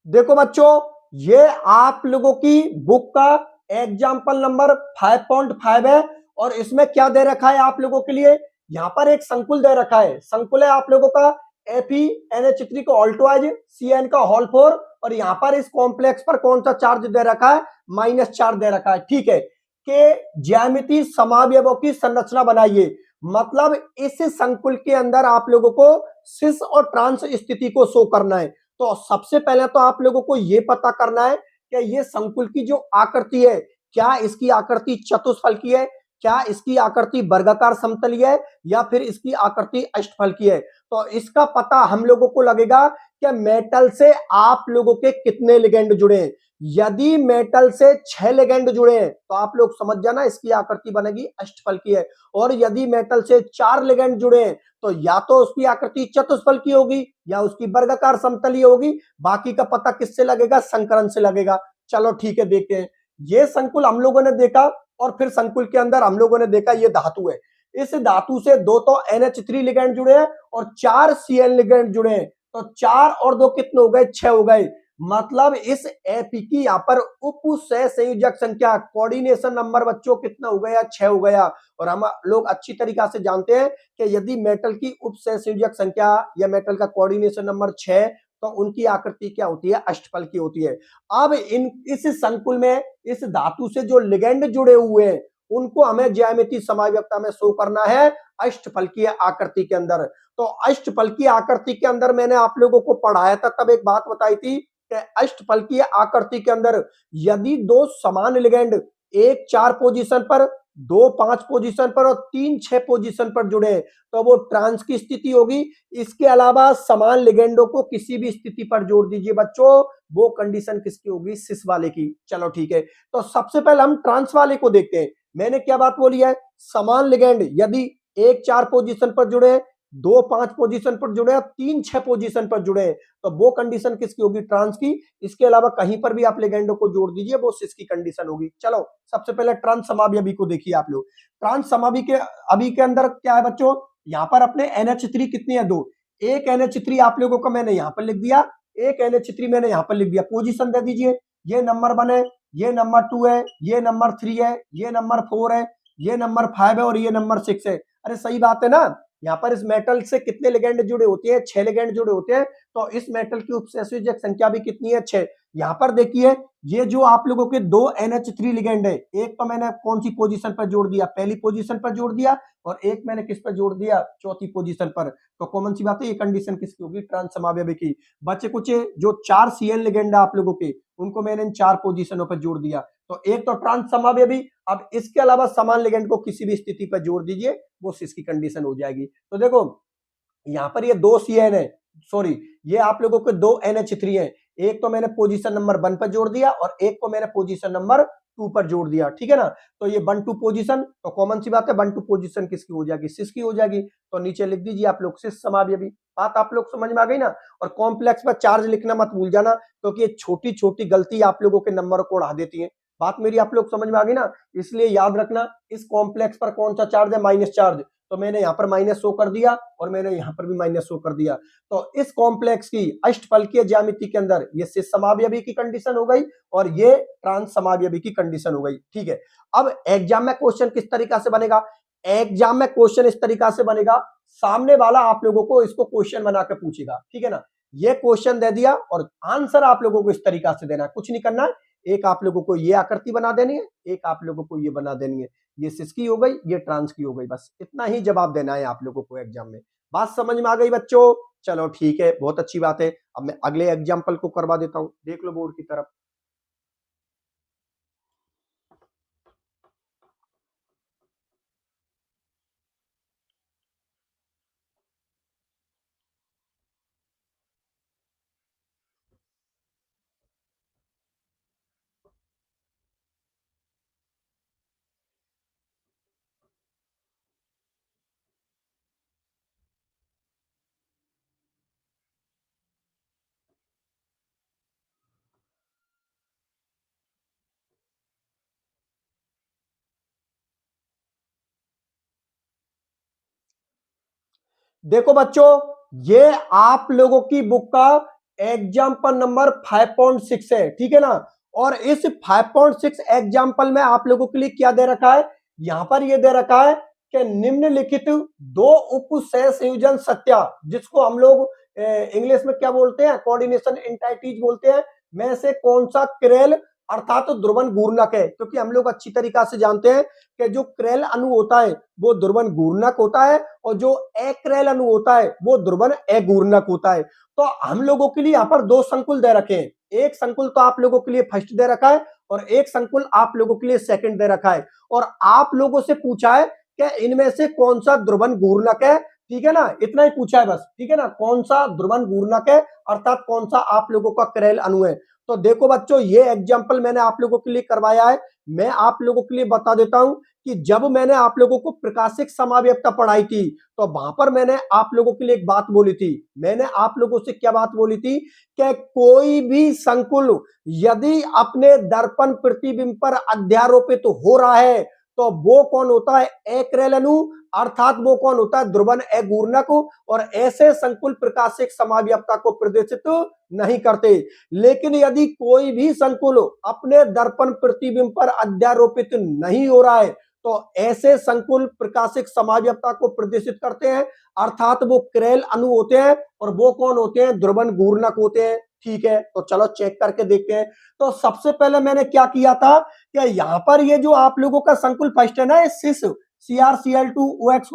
देखो बच्चों, ये आप लोगों की बुक का एग्जाम्पल नंबर 5.5 है, और इसमें क्या दे रखा है आप लोगों के लिए, यहां पर एक संकुल दे रखा है। संकुल है आप लोगों का Fe NH3 को ऑल्टोइज Cn का होल 4 और यहां पर इस कॉम्प्लेक्स पर कौन सा चार्ज दे रखा है, माइनस चार्ज दे रखा है। ठीक है, कि ज्यामिति समावयवों की संरचना बनाइए, मतलब इस संकुल के अंदर आप लोगों को सिस और ट्रांस स्थिति को शो करना है। तो सबसे पहले तो आप लोगों को यह पता करना है कि ये संकुल की जो आकृति है, क्या इसकी आकृति चतुष्फल की है, क्या इसकी आकृति वर्गाकार समतलीय है, या फिर इसकी आकृति अष्टफल की है। तो इसका पता हम लोगों को लगेगा कि मेटल से आप लोगों के कितने लिगेंड जुड़े हैं। यदि मेटल से 6 लिगेंड जुड़े हैं तो आप लोग समझ जाना इसकी आकृति बनेगी अष्टफल की है, और यदि मेटल से 4 लिगेंड जुड़े हैं तो या तो उसकी आकृति चतुष्फल की होगी या उसकी वर्गाकार समतलीय होगी। बाकी का पता किससे लगेगा, संकरण से लगेगा। चलो ठीक है, देखते हैं। ये संकुल हम लोगों ने देखा, और फिर संकुल के अंदर हम लोगों ने देखा ये धातु है। इस धातु से 2 तो NH3 लिगेंड जुड़े हैं और 4 Cl लिगेंड जुड़े हैं। तो 4 और 2 कितने हो गए, 6 हो गए। मतलब इस Fe की यहाँ पर उप सह संयोजक संख्या, कोऑर्डिनेशन नंबर बच्चों कितना हो गया, 6 हो गया। और हम लोग अच्छी तरीका से जानते हैं कि यदि मेटल की उप सह संयोजक संख्या या मेटल का कोऑर्डिनेशन नंबर 6, तो उनकी आकृति क्या होती है, अष्टफल की होती है। अब इस संकुल में इस धातु से जो लिगेंड जुड़े हुए हैं उनको हमें ज्यामिति समावयवता में शो करना है अष्टफल की आकृति के अंदर। तो अष्टफल की आकृति के अंदर मैंने आप लोगों को पढ़ाया था, तब एक बात बताई थी कि अष्टफल की आकृति के अंदर यदि 2 समान लिगेंड 1 4 पोजीशन पर, 2 5 पोजीशन पर और 3 6 पोजीशन पर जुड़े तो वो ट्रांस की स्थिति होगी। इसके अलावा समान लिगेंडों को किसी भी स्थिति पर जोड़ दीजिए बच्चों, वो कंडीशन किसकी होगी, सिस वाले की। चलो ठीक है, तो सबसे पहले हम ट्रांस वाले को देखते हैं। मैंने क्या बात बोली है, समान लिगेंड यदि 1 4 पोजीशन पर जुड़े, 2 5 पोजीशन पर जुड़े, 3 6 पोजीशन पर जुड़े, तो वो कंडीशन किसकी होगी, ट्रांस की। इसके अलावा कहीं पर भी आप लिगेंडों को जोड़ दीजिए, वो सिस की कंडीशन होगी। चलो सबसे पहले ट्रांस समावयवी को देखिए आप लोग। ट्रांस समावयवी के अभी के अंदर क्या है बच्चों, यहाँ पर अपने NH3 कितनी है, 2। एक NH3 आप लोगों को मैंने यहाँ पर लिख दिया, एक NH3 मैंने यहाँ पर लिख दिया। पोजीशन दे दीजिए, ये नंबर 1 है, ये नंबर 2 है, ये नंबर 3 है, ये नंबर 4 है, ये नंबर 5 है और ये नंबर 6 है। अरे सही बात है ना। यहाँ पर इस मेटल से कितने लिगेंड जुड़े होते हैं, 6 लिगेंड जुड़े होते हैं। तो इस मेटल की उपसंयोजक संख्या भी कितनी है, 6। यहाँ पर देखिए ये जो आप लोगों के 2 NH3 लिगेंड है, एक तो मैंने कौन सी पोजीशन पर जोड़ दिया, पहली पोजीशन पर जोड़ दिया, और एक मैंने किस पर जोड़ दिया, चौथी पोजीशन पर। तो कॉमन सी बात है, ये कंडीशन किसकी होगी, ट्रांस समावयवी की। बचे कुछ जो 4 Cl लिगेंड है आप लोगों के, उनको मैंने इन 4 पोजीशनों पर जोड़ दिया। तो एक तो ट्रांस समावयवी। अब इसके अलावा समान लिगेंड को किसी भी स्थिति पर जोड़ दीजिए, वो सिस की कंडीशन हो जाएगी। तो देखो यहां पर ये 2 Cn है, सॉरी ये आप लोगों के 2 NH3 है। एक तो मैंने पोजीशन नंबर 1 पर जोड़ दिया और एक को मैंने पोजीशन नंबर 2 पर जोड़ दिया, ठीक है ना। तो ये 1 2 पोजीशन, तो कॉमन सी बात है 1 2 पोजीशन किसकी हो जाएगी, सिस की हो जाएगी। तो नीचे लिख दीजिए आप लोग सिस समावयवी। बात आप लोग समझ में आ गई ना। और कॉम्प्लेक्स पर चार्ज लिखना मत भूल जाना, क्योंकि ये छोटी छोटी गलती आप लोगों के नंबर को उड़ा देती है। बात मेरी आप लोग समझ में आ गई ना। इसलिए याद रखना इस कॉम्प्लेक्स पर कौन सा चार्ज है, माइनस चार्ज। तो मैंने यहाँ पर माइनस शो कर दिया और मैंने यहाँ पर भी माइनस शो कर दिया। तो इस कॉम्प्लेक्स की अष्टफलकीय ज्यामिति के अंदर ये सिस समावयवी की कंडीशन हो गई और ये ट्रांस समावयवी की कंडीशन हो गई, ठीक है। अब एग्जाम में क्वेश्चन किस तरीका से बनेगा, एग्जाम में क्वेश्चन इस तरीका से बनेगा, सामने वाला आप लोगों को इसको क्वेश्चन बना के पूछेगा, ठीक है ना। ये क्वेश्चन दे दिया और आंसर आप लोगों को इस तरीका से देना है, कुछ नहीं करना है। एक आप लोगों को ये आकृति बना देनी है, एक आप लोगों को ये बना देनी है। ये सिस की हो गई, ये ट्रांस की हो गई, बस इतना ही जवाब देना है आप लोगों को एग्जाम में। बात समझ में आ गई बच्चों, चलो ठीक है, बहुत अच्छी बात है। अब मैं अगले एग्जाम्पल को करवा देता हूं, देख लो बोर्ड की तरफ। देखो बच्चों, ये आप लोगों की बुक का एग्जाम्पल नंबर 5.6 है, ठीक है ना। और इस 5.6 एग्जाम्पल में आप लोगों के लिए क्या दे रखा है, यहां पर ये दे रखा है कि निम्नलिखित दो उप सहसंयोजन सत्या, जिसको हम लोग इंग्लिश में क्या बोलते हैं, कोऑर्डिनेशन एंटाइटीज बोलते हैं, में से कौन सा क्रेल अर्थात ध्रुवन घूर्णक है। क्योंकि हम लोग अच्छी तरीका से जानते हैं कि जो क्रेल अणु होता है वो ध्रुवन घूर्णक होता है और जो अक्रेल अणु होता है वो ध्रुवन अघूर्णक होता है। तो हम लोगों के लिए यहाँ पर दो संकुल दे रखे हैं, एक संकुल तो आप लोगों के लिए फर्स्ट दे रखा है और एक संकुल आप लोगों के लिए सेकंड दे रखा है। और आप लोगों से पूछा है कि इनमें से कौन सा ध्रुवन घूर्णक है, ठीक है ना, इतना ही पूछा है बस, ठीक है ना, कौन सा ध्रुवन घूर्णक है अर्थात कौन सा आप लोगों का क्रेल अणु है। तो देखो बच्चों, ये एग्जाम्पल मैंने आप लोगों के लिए करवाया है। मैं आप लोगों के लिए बता देता हूं कि जब मैंने आप लोगों को प्रकाशिक समाव्यक्ता पढ़ाई थी तो वहां पर मैंने आप लोगों के लिए एक बात बोली थी। मैंने आप लोगों से क्या बात बोली थी कि कोई भी संकुल यदि अपने दर्पण प्रतिबिंब पर अध्यारोपित हो रहा है तो वो कौन होता है, अक्रेल अणु, अर्थात वो कौन होता है, ध्रुवन अघूर्णक। और ऐसे संकुल प्रकाशिक समाव्यक्ता को प्रदर्शित नहीं करते। लेकिन यदि कोई भी संकुल अपने दर्पण प्रतिबिंब पर अध्यारोपित नहीं हो रहा है तो ऐसे संकुल प्रकाशिक समाव्यक्ता को प्रदर्शित करते हैं, अर्थात वो क्रेल अणु होते हैं और वो कौन होते हैं, ध्रुवन घूर्णक होते हैं। ठीक है, तो चलो चेक करके देखते हैं। तो सबसे पहले मैंने क्या किया था कि यहां पर ये जो आप लोगों का संकुल फर्स्ट है ना, सिस CrCl2OX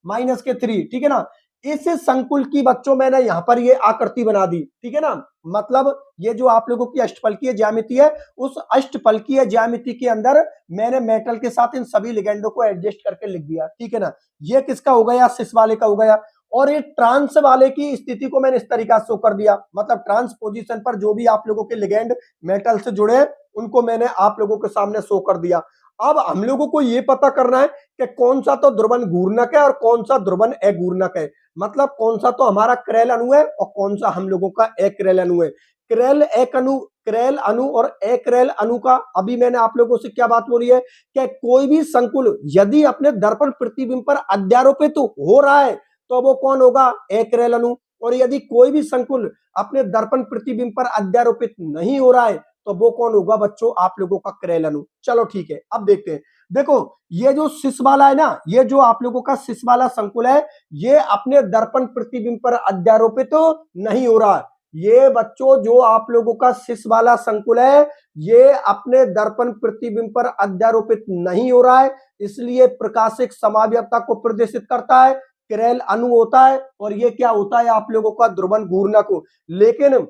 -3, ठीक है ना, इस संकुल की बच्चों मैंने यहां पर ये आकृति बना दी, ठीक है ना। मतलब ये जो आप लोगों की अष्टफलकीय ज्यामिति है, उस अष्टफलकीय ज्यामिति के अंदर मैंने मेटल के साथ इन सभी लिगेंडों को एडजस्ट करके लिख दिया, ठीक है ना। ये किसका हो गया, सिस वाले का हो गया। और ये ट्रांस वाले की स्थिति को मैंने इस तरीका से शो कर दिया, मतलब ट्रांस पोजीशन पर जो भी आप लोगों के लिगेंड मेटल से जुड़े हैं उनको मैंने आप लोगों के सामने शो कर दिया। अब हम लोगों को यह पता करना है कि कौन सा तो ध्रुवन घूर्णक है और कौन सा ध्रुवन अघूर्णक है, मतलब कौन सा तो हमारा क्रेल अणु है और कौन सा हम लोगों का अक्रेल अणु है। क्रेल अणु और अक्रेल अणु का अभी मैंने आप लोगों से क्या बात बोली है कि कोई भी संकुल यदि अपने दर्पण प्रतिबिंब पर अध्यारोपित हो रहा है तो वो कौन होगा, अक्रेल अणु। और यदि कोई भी संकुल अपने दर्पण प्रतिबिंब पर अध्यारोपित नहीं हो रहा है तो वो कौन होगा बच्चों, आप लोगों का क्रेल अणु। चलो ठीक है, अब देखते हैं। देखो ये जो सिस वाला है ना, ये जो आप लोगों का सिस वाला संकुल है, ये अपने दर्पण प्रतिबिंब पर अध्यारोपित नहीं हो रहा है। ये बच्चों जो आप लोगों का सिस वाला संकुल है, ये अपने दर्पण प्रतिबिंब पर अध्यारोपित नहीं हो रहा है, इसलिए प्रकाशिक समाव्यक्ता को प्रदर्शित करता है, क्रेल अणु होता है। और ये क्या होता है, आप लोगों का ध्रुवन घूर्णक। लेकिन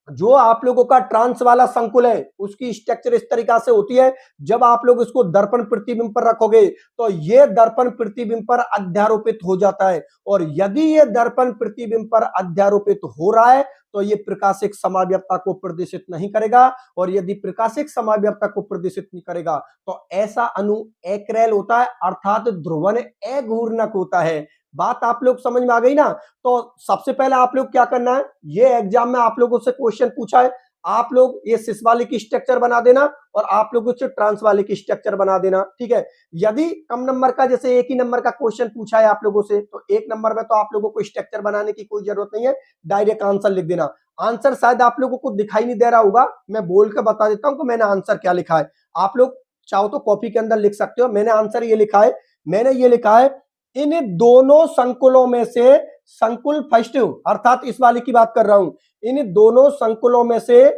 जो आप लोगों का ट्रांस वाला संकुल है उसकी स्ट्रक्चर इस तरीका से होती है, जब आप लोग इसको दर्पण प्रतिबिंब पर रखोगे तो ये दर्पण प्रतिबिंब पर अध्यारोपित हो जाता है। और यदि ये दर्पण प्रतिबिंब पर अध्यारोपित हो रहा है तो ये प्रकाशिक समाव्यक्ता को प्रदर्शित नहीं करेगा, और यदि प्रकाशिक समाव्यक्ता को प्रदर्शित नहीं करेगा तो ऐसा अणु अक्रेल होता है, अर्थात ध्रुवन अघूर्णक होता है। बात आप लोग समझ में आ गई ना। तो सबसे पहले आप लोग क्या करना है, ये एग्जाम में आप लोगों से क्वेश्चन पूछा है, आप लोग ये सिस वाले की स्ट्रक्चर बना देना और आप लोग उससे ट्रांस वाले की स्ट्रक्चर बना देना, ठीक है। यदि कम नंबर का, जैसे एक ही नंबर का क्वेश्चन पूछा है आप लोगों से, तो एक नंबर में तो आप लोगों को स्ट्रक्चर बनाने की कोई जरूरत नहीं है, डायरेक्ट आंसर लिख देना। आंसर शायद आप लोगों को दिखाई नहीं दे रहा होगा, मैं बोल के बता देता हूं कि मैंने आंसर क्या लिखा है। आप लोग चाहो तो कॉपी के अंदर लिख सकते हो। मैंने आंसर ये लिखा है, मैंने ये लिखा है, इन दोनों संकुलों में से संकुल फर्स्ट, अर्थात इस वाले की बात कर रहा हूं, इन दोनों संकुलों में से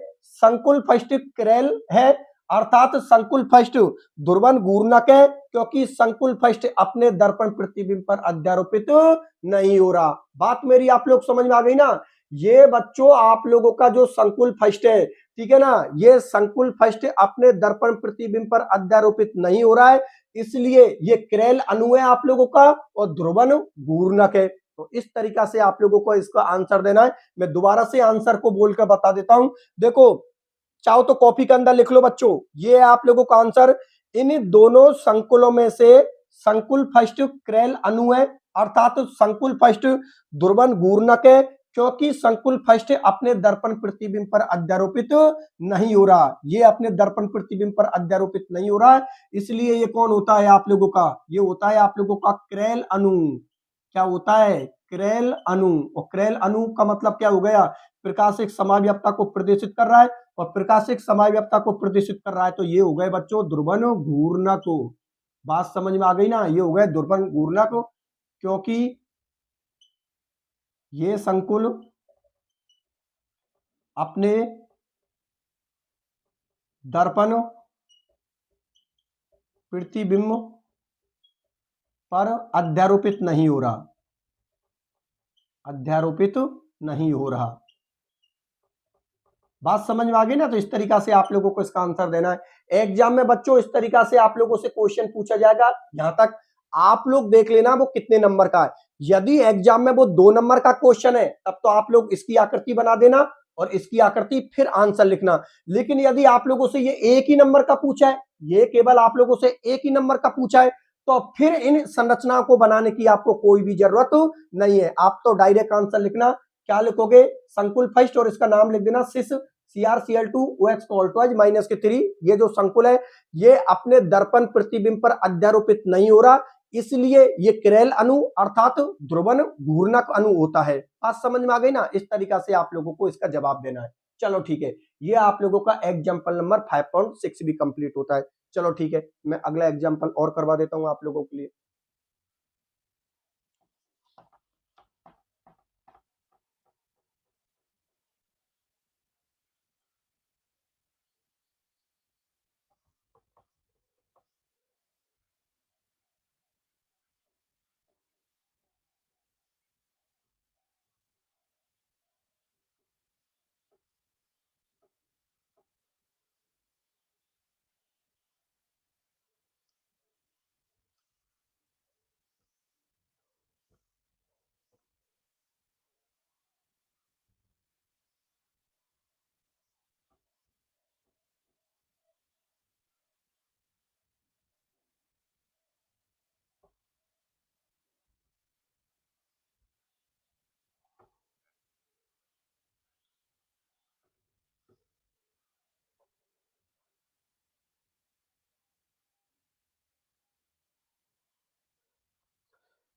संकुल फर्स्ट क्रेल है, अर्थात संकुल फर्स्ट ध्रुवन घूर्णक है, क्योंकि संकुल फर्स्ट अपने दर्पण प्रतिबिंब पर अध्यारोपित नहीं हो रहा। बात मेरी आप लोग समझ में आ गई ना। ये बच्चों आप लोगों का जो संकुल फर्स्ट है, ठीक है ना, ये संकुल फर्स्ट अपने दर्पण प्रतिबिंब पर अध्यारोपित नहीं हो रहा है, इसलिए ये क्रेल अणु है आप लोगों का और ध्रुवन घूर्णक है। तो इस तरीका से आप लोगों को इसका आंसर देना है। मैं दोबारा से आंसर को बोलकर बता देता हूं। देखो चाहो तो कॉपी के अंदर लिख लो बच्चों, ये आप लोगों का आंसर, इन दोनों संकुलों में से संकुल फर्स्ट क्रेल अणु है, अर्थात संकुल फर्स्ट ध्रुवन घूर्णक है, क्योंकि संकुल फर्स्ट अपने दर्पण प्रतिबिंब पर अध्यारोपित नहीं हो रहा, ये अपने दर्पण प्रतिबिंब पर अध्यारोपित नहीं हो रहा है, इसलिए ये कौन होता है आप लोगों का, ये होता है आप लोगों का क्रेल अणु। क्या होता है, क्रेल अणु। और क्रेल अणु का मतलब क्या हो गया, प्रकाशिक समाव्यक्ता को प्रदर्शित कर रहा है, और प्रकाशिक समाव्यक्ता को प्रदर्शित कर रहा है तो ये हो गए बच्चों ध्रुवन घूर्णक। बात समझ में आ गई ना। ये हो गए ध्रुवन घूर्णक, क्योंकि ये संकुल अपने दर्पण प्रतिबिंब पर अध्यारोपित नहीं हो रहा, अध्यारोपित नहीं हो रहा। बात समझ में आ गई ना। तो इस तरीका से आप लोगों को इसका आंसर देना है एग्जाम में बच्चों। इस तरीका से आप लोगों से क्वेश्चन पूछा जाएगा। यहां तक आप लोग देख लेना वो कितने नंबर का है। यदि एग्जाम में वो 2 नंबर का क्वेश्चन है तब तो आप लोग इसकी आकृति बना देना और इसकी आकृति फिर आंसर लिखना। लेकिन यदि आप लोगों से ये एक ही नंबर का पूछा है, ये केवल आप लोगों से एक ही नंबर का पूछा है, तो फिर इन संरचनाओं को बनाने की आपको कोई भी जरूरत नहीं है। आप तो डायरेक्ट आंसर लिखना। क्या लिखोगे? संकुल फर्स्ट और इसका नाम लिख देना सिस CrCl2 OX -3। ये जो संकुल है ये अपने दर्पण प्रतिबिंब पर अध्यारोपित नहीं हो रहा, इसलिए ये क्रेल अणु अर्थात ध्रुवन घूर्णक अणु होता है। बात समझ में आ गई ना। इस तरीका से आप लोगों को इसका जवाब देना है। चलो ठीक है, ये आप लोगों का एग्जाम्पल नंबर 5.6 भी कंप्लीट होता है। चलो ठीक है, मैं अगला एग्जाम्पल और करवा देता हूं आप लोगों के लिए।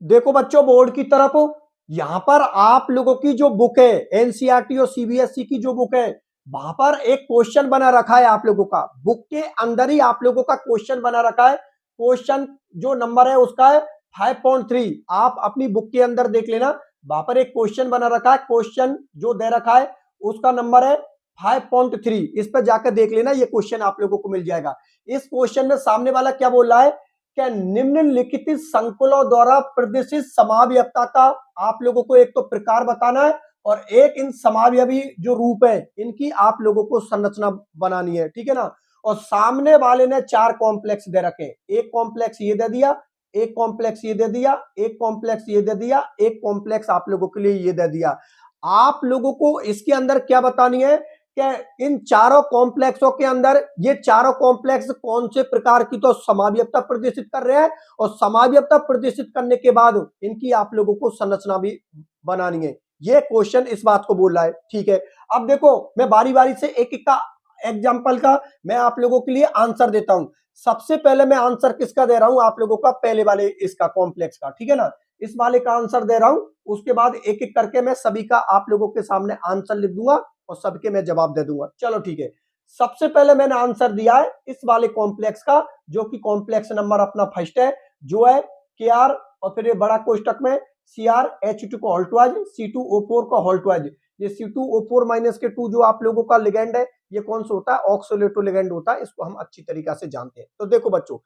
देखो बच्चों, बोर्ड की तरफ यहां पर आप लोगों की जो बुक है एनसीईआरटी और सीबीएसई की जो बुक है, वहां पर एक क्वेश्चन बना रखा है आप लोगों का। बुक के अंदर ही आप लोगों का क्वेश्चन बना रखा है। क्वेश्चन जो नंबर है उसका है 5.3। आप अपनी बुक के अंदर देख लेना, वहां पर एक क्वेश्चन बना रखा है। क्वेश्चन जो दे रखा है उसका नंबर है 5.3। इस पर जाकर देख लेना, ये क्वेश्चन आप लोगों को मिल जाएगा। इस क्वेश्चन में सामने वाला क्या बोल रहा है? क्या निम्नलिखित संकुलों द्वारा प्रदर्शित समावयवता का आप लोगों को एक तो प्रकार बताना है और एक इन समावयवी जो रूप है इनकी आप लोगों को संरचना बनानी है, ठीक है ना। और सामने वाले ने 4 कॉम्प्लेक्स दे रखे। एक कॉम्प्लेक्स ये दे दिया, एक कॉम्प्लेक्स ये दे दिया, एक कॉम्प्लेक्स ये दे दिया, एक कॉम्प्लेक्स आप लोगों के लिए ये दे दिया। आप लोगों को इसके अंदर क्या बतानी है कि इन चारों कॉम्प्लेक्सों के अंदर ये चारों कॉम्प्लेक्स कौन से प्रकार की तो समावयवता प्रदर्शित कर रहे हैं, और समावयवता प्रदर्शित करने के बाद इनकी आप लोगों को संरचना भी बनानी है। ये क्वेश्चन इस बात को बोल रहा है, ठीक है। अब देखो, मैं बारी बारी से एक एक का एग्जाम्पल का मैं आप लोगों के लिए आंसर देता हूं। सबसे पहले मैं आंसर किसका दे रहा हूं आप लोगों का? पहले वाले इसका कॉम्प्लेक्स का, ठीक है ना। इस वाले का आंसर दे रहा हूं, उसके बाद एक एक करके मैं सभी का आप लोगों के सामने आंसर लिख दूंगा और सबके मैं जवाब दे दूंगा। चलो ठीक है, सबसे पहले मैंने आंसर दिया है इस वाले कॉम्प्लेक्स का, जो कि कॉम्प्लेक्स नंबर अपना फर्स्ट है, जो है KR और फिर ये बड़ा कोष्टक में CrH2 को होल्टवाइज, C2O4 को होल्टवाइज। ये C2O4 -2 जो आप लोगों का लिगेंड है, ये कौन सा होता है? ऑक्सोलेटो लिगेंड होता है। इसको हम अच्छी तरीका से जानते हैं। तो देखो बच्चों,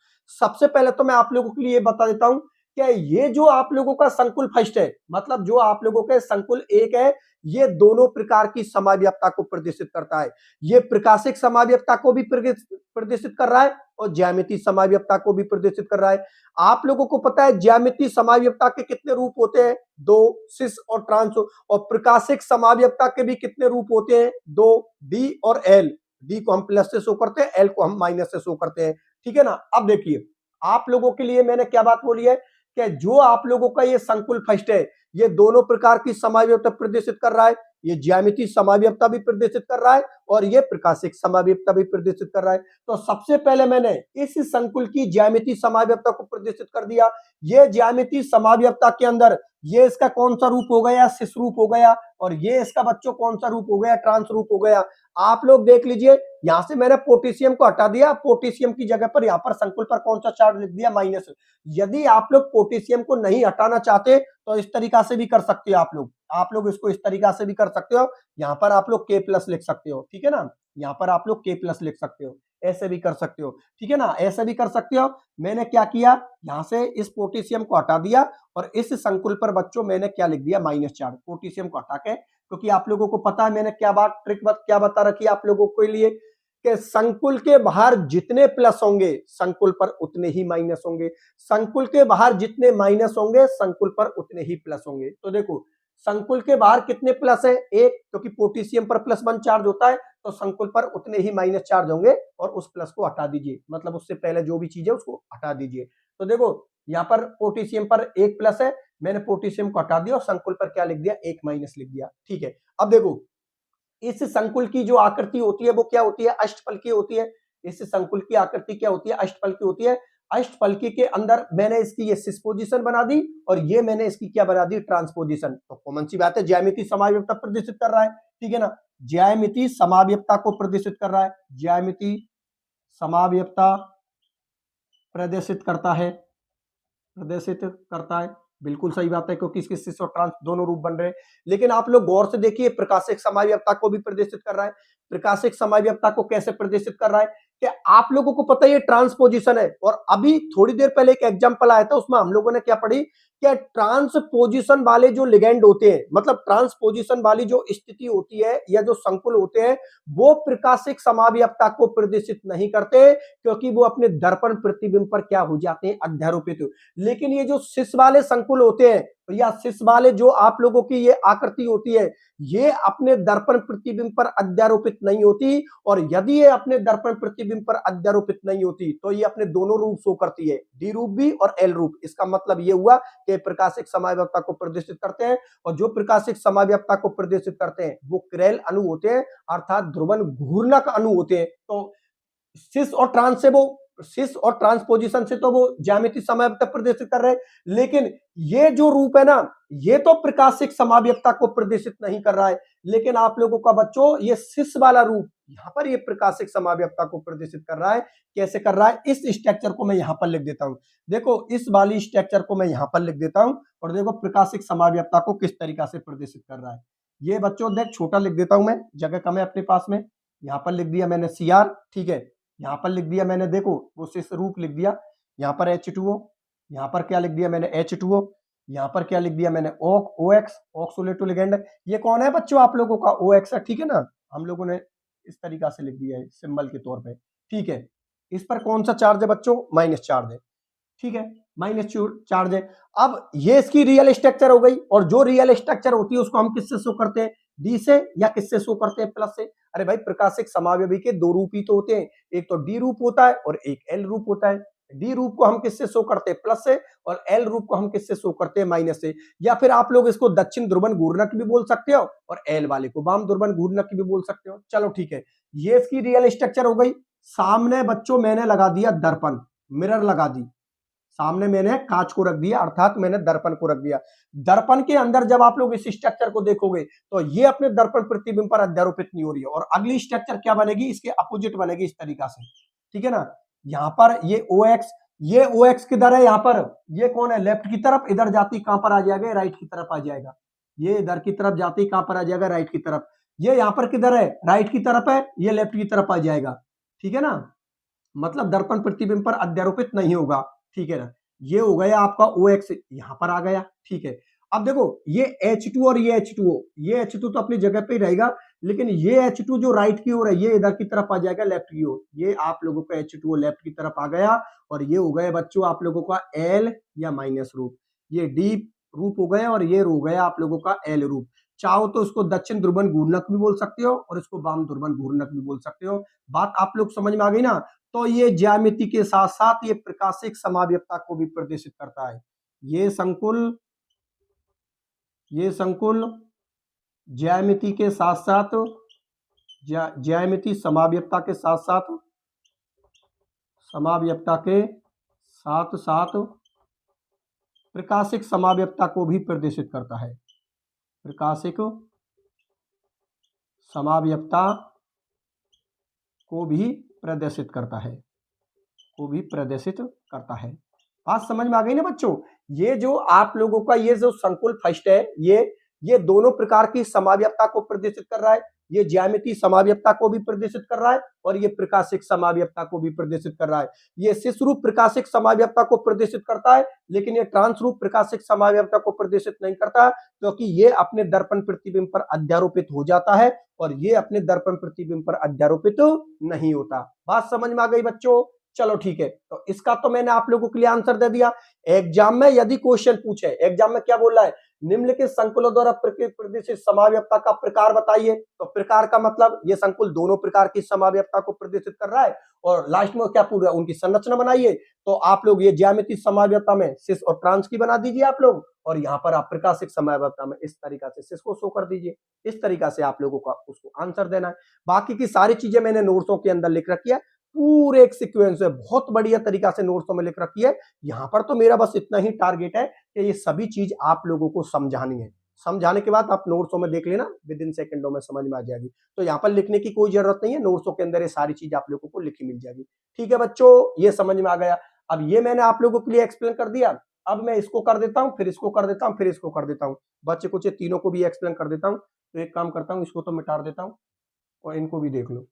सबसे पहले तो मैं आप लोगों के लिए बता देता हूं कि ये जो आप लोगों का संकुल फर्स्ट है, मतलब जो आप लोगों के संकुल एक है, ये दोनों प्रकार की समावयवता को प्रदर्शित करता है। ये प्रकाशिक समावयवता को भी प्रदर्शित कर रहा है और ज्यामितीय समावयवता को भी प्रदर्शित कर रहा है। आप लोगों को पता है ज्यामितीय समावयवता के कितने रूप होते हैं? 2, सिस और ट्रांस। और प्रकाशिक समावयवता के भी कितने रूप होते हैं? 2, डी और एल। डी को हम प्लस से शो करते हैं, एल को हम माइनस से शो करते हैं, ठीक है ना। अब देखिए, आप लोगों के लिए मैंने क्या बात बोली है कि जो आप लोगों का ये संकुल फर्स्ट है, ये दोनों प्रकार की समावयवता प्रदर्शित कर रहा है। ये ज्यामितीय समावयवता भी प्रदर्शित कर रहा है और ये प्रकाशिक समावयवता भी प्रदर्शित कर रहा है। तो सबसे पहले मैंने इस संकुल की ज्यामितीय समावयवता को प्रदर्शित कर दिया। ये ज्यामितीय समावयवता के अंदर ये इसका कौन सा रूप हो गया? सिस रूप हो गया। और ये इसका बच्चों कौन सा रूप हो गया? ट्रांस रूप हो गया। आप लोग देख लीजिए, यहां से मैंने पोटेशियम को हटा दिया, पोटेशियम की जगह पर यहां पर संकुल पर कौन सा चार्ज लिख दिया, माइनस। यदि आप लोग पोटेशियम को नहीं हटाना चाहते तो इस तरीका से भी कर सकते हो आप लोग इसको इस तरीका से भी कर सकते हो। यहां पर आप लोग K+ लिख सकते हो, ठीक है ना, यहां पर आप लोग K+ लिख सकते हो, ऐसे भी कर सकते हो, ठीक है ना, ऐसे भी कर सकते हो। मैंने क्या किया, यहां से इस पोटेशियम को हटा दिया और इस संकुल पर बच्चों मैंने क्या लिख दिया, माइनस चार्ज, पोटेशियम को हटा के, क्योंकि आप लोगों को पता है मैंने क्या बात ट्रिक क्या बता रखी है आप लोगों के लिए, कि संकुल के बाहर जितने प्लस होंगे संकुल पर उतने ही माइनस होंगे, संकुल के बाहर जितने माइनस होंगे संकुल पर उतने ही प्लस होंगे। तो देखो संकुल के बाहर कितने प्लस है, एक, क्योंकि पोटेशियम पर +1 चार्ज होता है तो संकुल पर उतने ही माइनस चार्ज होंगे और उस प्लस को हटा दीजिए, मतलब उससे पहले जो भी चीज है उसको हटा दीजिए। तो देखो यहां पर पोटेशियम पर एक प्लस है, मैंने पोटेशियम को हटा दिया और संकुल पर क्या लिख दिया, एक माइनस लिख दिया, ठीक है। अब देखो इस संकुल की जो आकृति होती है वो क्या होती है, अष्टफलकीय होती है। इस संकुल की आकृति क्या होती है, अष्टफलकीय होती है। अष्टफलकीय के अंदर मैंने इसकी ये सिस पोजीशन बना दी और ये मैंने इसकी क्या बना दी, ट्रांसपोजिशन। तो कॉमन सी बात है, ज्यामिति समाव्यवस्था प्रदर्शित कर रहा है, ठीक है ना, ज्यामिति समाव्यवस्था को प्रदर्शित कर रहा है, ज्यामिति समाव्यवस्था प्रदर्शित करता है, प्रदर्शित करता है, बिल्कुल सही बात है, क्योंकि इसके सिस और ट्रांस दोनों रूप बन रहे हैं। लेकिन आप लोग गौर से देखिए, प्रकाशिक समाव्यवस्था को भी प्रदर्शित कर रहा है। प्रकाशिक समाव्यवस्था को कैसे प्रदर्शित कर रहा है, कि आप लोगों को पता है ये ट्रांसपोजिशन है, और अभी थोड़ी देर पहले एक एग्जांपल आया था उसमें हम लोगों ने क्या पढ़ी, क्या ट्रांसपोजिशन वाले जो लिगेंड होते हैं, मतलब ट्रांसपोजिशन वाली जो स्थिति होती है या जो संकुल होते हैं, वो प्रकाशिक समाव्यवस्था को प्रदर्शित नहीं करते, क्योंकि वो अपने दर्पण प्रतिबिंब पर क्या हो जाते हैं, अध्यारोपित। लेकिन ये जो शिश वाले संकुल होते हैं या शिश वाले जो आप लोगों की ये आकृति होती है, ये अपने दर्पण प्रतिबिंब पर अध्यारोपित नहीं होती, और यदि ये अपने दर्पण प्रतिबिंब पर अध्यारोपित नहीं होती तो ये अपने दोनों रूप शो करती है, डी रूप भी और एल रूप। इसका मतलब ये हुआ कि प्रकाशिक समाव्यवस्था को प्रदर्शित करते हैं, और जो प्रकाशिक समाव्यवस्था को प्रदर्शित करते हैं वो क्रेल अणु होते हैं, अर्थात ध्रुवन घूर्णक अणु होते हैं। तो सिस और ट्रांस से वो, सिस और ट्रांसपोजिशन से तो वो ज्यामिति समाव्यवस्था प्रदर्शित कर रहे हैं, लेकिन ये जो रूप है ना, ये तो प्रकाशिक समाव्यवस्था को प्रदर्शित नहीं कर रहा है। लेकिन आप लोगों का बच्चों ये सिस वाला रूप यहां पर ये प्रकाशिक समाव्यवस्था को प्रदर्शित कर रहा है। कैसे कर रहा है, इस स्ट्रक्चर को मैं यहां पर लिख देता हूं, देखो इस वाली स्ट्रक्चर को मैं यहां पर लिख देता हूं, और देखो प्रकाशिक समाव्यवस्था को किस तरीका से प्रदर्शित कर रहा है। ये बच्चों देख छोटा लिख देता हूं, मैं जगह कम है अपने पास में, यहां पर लिख दिया मैंने Cr, ठीक है, यहां पर लिख दिया मैंने, देखो वो सिस रूप लिख दिया, यहां पर H2O, यहां पर क्या लिख दिया मैंने H2O, यहां पर क्या लिख दिया मैंने OX, ऑक्सोलेटो लिगेंड। ये कौन है बच्चों, आप लोगों का OX है, ठीक है ना, हम लोगों ने इस तरीका से लिख दिया है सिंबल के तौर पे, ठीक है। इस पर कौन सा चार्ज है बच्चों, माइनस चार्ज है, ठीक है, माइनस चार्ज है। अब ये इसकी रियल स्ट्रक्चर हो गई, और जो रियल स्ट्रक्चर होती है उसको हम किससे शो करते हैं, डी से, या किससे शो करते हैं, प्लस से। अरे भाई प्रकाशिक समावयवी के दो रूप ही तो होते हैं, एक तो डी रूप होता है और एक एल रूप होता है। डी रूप को हम किससे शो करते हैं, प्लस से, और एल रूप को हम किससे शो करते हैं, माइनस से। या फिर आप लोग इसको दक्षिण ध्रुवन घूर्णक भी बोल सकते हो, और एल वाले को वाम ध्रुवन घूर्णक भी बोल सकते हो। चलो ठीक है, ये इसकी रियल स्ट्रक्चर हो गई। सामने बच्चों मैंने लगा दिया दर्पण, मिरर लगा दी, सामने मैंने कांच को रख दिया, अर्थात मैंने दर्पण को रख दिया। दर्पण के अंदर जब आप लोग इस स्ट्रक्चर को देखोगे तो ये अपने दर्पण प्रतिबिंब पर अध्यारोपित नहीं हो रही है, और अगली स्ट्रक्चर क्या बनेगी, इसके अपोजिट बनेगी, इस तरीका से, ठीक है ना। यहां पर ये OX, ये OX किधर है, यहां पर ये कौन है, लेफ्ट की तरफ, इधर जाती कहां पर आ जाएगा, राइट की तरफ आ जाएगा। ये इधर की तरफ जाती कहां पर आ जाएगा, राइट की तरफ। ये यहां पर किधर है, राइट की तरफ है, ये लेफ्ट की तरफ आ जाएगा, ठीक है ना, मतलब दर्पण प्रतिबिंब पर अध्यारोपित नहीं होगा, ठीक है ना। ये हो गया आपका OX, यहां पर आ गया, ठीक है। अब देखो ये H2 और ये H2O, ये H2 तो अपनी जगह पे ही रहेगा, लेकिन ये H2 जो राइट की ओर है ये इधर की तरफ आ जाएगा, लेफ्ट की ओर। ये आप लोगों का H2O लेफ्ट की तरफ आ गया, और ये हो गया बच्चों आप लोगों का L या माइनस रूप, ये D रूप हो गया, और ये हो गया आप लोगों का L रूप। चाहो तो इसको दक्षिण ध्रुवन घूर्णक भी बोल सकते हो, और इसको वाम ध्रुवन घूर्णक भी बोल सकते हो। बात आप लोग समझ में आ गई ना। तो ये ज्यामिति के साथ साथ ये प्रकाशिक समाव्यवस्था को भी प्रदर्शित करता है। ये संकुल, ये संकुल ज्यामिति के साथ साथ, ज्यामिति समाव्यवस्था के साथ साथ, समाव्यवस्था के साथ साथ प्रकाशिक समाव्यवस्था को भी प्रदर्शित करता है। प्रकाशिक समाव्यवस्था को भी प्रदर्शित करता है, को भी प्रदर्शित करता है। बात समझ में आ गई ना बच्चों? ये जो आप लोगों का ये जो संकुल फर्स्ट है, ये दोनों प्रकार की समाव्यक्ता को प्रदर्शित कर रहा है। ये ज्यामितीय समाव्यक्ता को भी प्रदर्शित कर रहा है और ये प्रकाशिक समाव्यक्ता को भी प्रदर्शित कर रहा है। ये शिशरूप प्रकाशिक समाव्यक्ता को प्रदर्शित करता है, लेकिन ये ट्रांसरूप प्रकाशिक समाव्यक्ता को प्रदर्शित नहीं करता, क्योंकि ये अपने दर्पण प्रतिबिंब पर अध्यारोपित हो जाता है और ये अपने दर्पण प्रतिबिंब पर अध्यारोपित नहीं होता। बात समझ में आ गई बच्चों? चलो ठीक है, तो इसका तो मैंने आप लोगों के लिए आंसर दे दिया। एग्जाम में यदि क्वेश्चन पूछे, एग्जाम में क्या बोल रहा है, निम्नलिखित संकुलों द्वारा प्रदर्शित समाव्यक्ता का प्रकार बताइए। तो प्रकार का मतलब ये संकुल दोनों प्रकार की समाव्यक्ता को प्रदर्शित कर रहा है और लास्ट में क्या पूरा उनकी संरचना बनाइए। तो आप लोग ये ज्यामितीय समाव्यक्ता में सिस और ट्रांस की बना दीजिए आप लोग, और यहाँ पर आप प्रकाशिक समाव्यक्ता में इस तरीका से सिस को शो कर दीजिए। इस तरीका से आप लोगों का उसको आंसर देना है। बाकी की सारी चीजें मैंने नोट्सों के अंदर लिख रखी है, पूरे एक सीक्वेंस है, बहुत बढ़िया तरीका से नोट्सों में लिख रखी है। यहाँ पर तो मेरा बस इतना ही टारगेट है कि ये सभी चीज आप लोगों को समझानी है। समझाने के बाद आप नोट्सों में देख लेना, विद इन सेकंडों में समझ में आ जाएगी। तो यहाँ पर लिखने की कोई जरूरत नहीं है, नोट्सों के अंदर ये सारी चीज आप लोगों को लिखी मिल जाएगी। ठीक है बच्चों, ये समझ में आ गया। अब ये मैंने आप लोगों के लिए एक्सप्लेन कर दिया। अब मैं इसको कर देता हूँ, फिर इसको कर देता हूँ, फिर इसको कर देता हूँ। बच्चे कुछ तीनों को भी एक्सप्लेन कर देता हूँ। तो एक काम करता हूँ, इसको तो मिटा देता हूँ और इनको भी देख लो।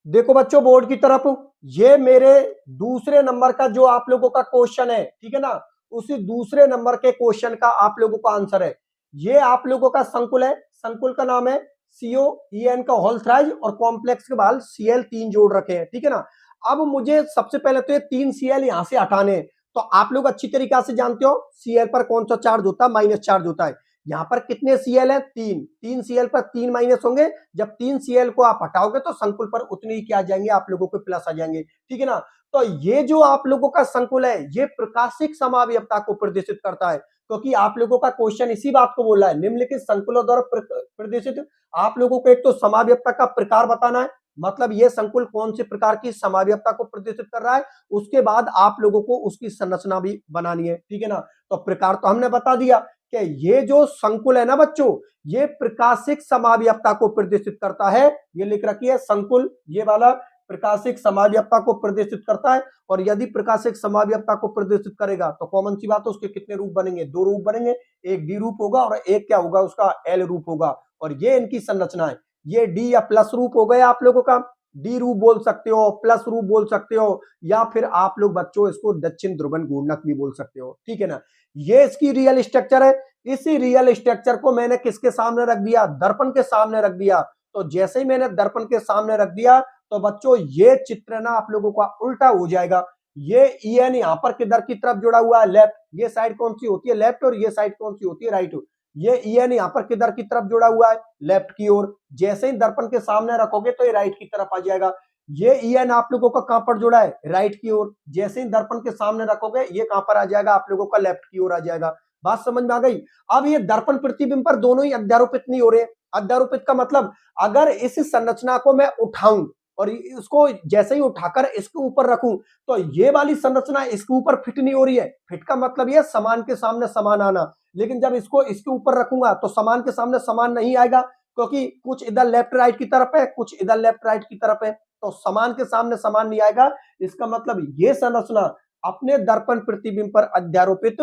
देखो बच्चों, बोर्ड की तरफ ये मेरे दूसरे नंबर का जो आप लोगों का क्वेश्चन है, ठीक है ना, उसी दूसरे नंबर के क्वेश्चन का आप लोगों का आंसर है। ये आप लोगों का संकुल है, संकुल का नाम है सीओ ईएन का होल थ्राइज और कॉम्प्लेक्स के बाद सीएल 3 जोड़ रखे हैं, ठीक है ना। अब मुझे सबसे पहले तो ये 3 सीएल यहां से हटाने हैं। तो आप लोग अच्छी तरीके से जानते हो सीएल पर कौन सा चार्ज होता है, माइनस चार्ज होता है। यहाँ पर कितने सीएल है, 3, 3 सीएल पर 3 माइनस होंगे। जब 3 सीएल को आप हटाओगे तो संकुल पर उतने ही क्या आ जाएंगे, आप लोगों को प्लस आ जाएंगे, ठीक है ना। तो ये जो आप लोगों का संकुल है, ये प्रकाशिक समावयवता को प्रदर्शित करता है, क्योंकि आप लोगों का क्वेश्चन इसी बात को बोल रहा है, निम्नलिखित संकुलों द्वारा प्रदर्शित। आप लोगों को एक तो समावयवता का प्रकार बताना है, मतलब ये संकुल कौन से प्रकार की समावयवता को प्रदर्शित कर रहा है। उसके बाद आप लोगों को उसकी संरचना भी बनानी है, ठीक है ना। तो प्रकार तो हमने बता दिया कि ये जो संकुल है ना बच्चों, ये प्रकाशिक समावयवता को प्रदर्शित करता है। ये लिख रखी है संकुल, ये वाला प्रकाशिक समावयवता को प्रदर्शित करता है। और यदि प्रकाशिक समावयवता को प्रदर्शित करेगा तो कॉमन सी बात है, उसके कितने रूप बनेंगे, 2 रूप बनेंगे। एक डी रूप होगा और एक क्या होगा, उसका एल रूप होगा। और ये इनकी संरचना है। ये डी या प्लस रूप हो गया आप लोगों का, डी रूप बोल सकते हो, प्लस रूप बोल सकते हो, या फिर आप लोग बच्चों इसको दक्षिण ध्रुवन घूर्णक भी बोल सकते हो, ठीक है ना। ये इसकी रियल स्ट्रक्चर है। इसी रियल स्ट्रक्चर को मैंने किसके सामने रख दिया, दर्पण के सामने रख दिया। तो जैसे ही मैंने दर्पण के सामने रख दिया तो बच्चों ये चित्र ना आप लोगों का उल्टा हो जाएगा। ये ईएन यहां पर किधर की तरफ जुड़ा हुआ है, लेफ्ट। ये साइड कौन सी होती है, लेफ्ट, और ये साइड कौन सी होती है, राइट। ये ईएन यहां पर किधर की तरफ जुड़ा हुआ है, लेफ्ट की ओर। जैसे ही दर्पण के सामने रखोगे तो ये राइट की तरफ आ जाएगा। ये ईएन आप लोगों का कहां पर जुड़ा है, राइट की ओर। जैसे ही दर्पण के सामने रखोगे ये कहां पर आ जाएगा, आप लोगों का लेफ्ट की ओर आ जाएगा। बात समझ में आ गई। अब ये दर्पण प्रतिबिंब पर दोनों ही अध्यारोपित नहीं हो रहे। अध्यारोपित का मतलब, अगर इस संरचना को मैं उठाऊं और इसको जैसे ही उठाकर इसके ऊपर रखूं तो ये वाली संरचना इसके ऊपर फिट नहीं हो रही है। फिट का मतलब ये समान के सामने समान आना। लेकिन जब इसको इसके ऊपर रखूंगा तो समान के सामने समान नहीं आएगा, क्योंकि कुछ इधर लेफ्ट राइट की तरफ है, कुछ इधर लेफ्ट राइट की तरफ है। तो समान के सामने समान नहीं आएगा। इसका मतलब ये संरचना अपने दर्पण प्रतिबिंब पर अध्यारोपित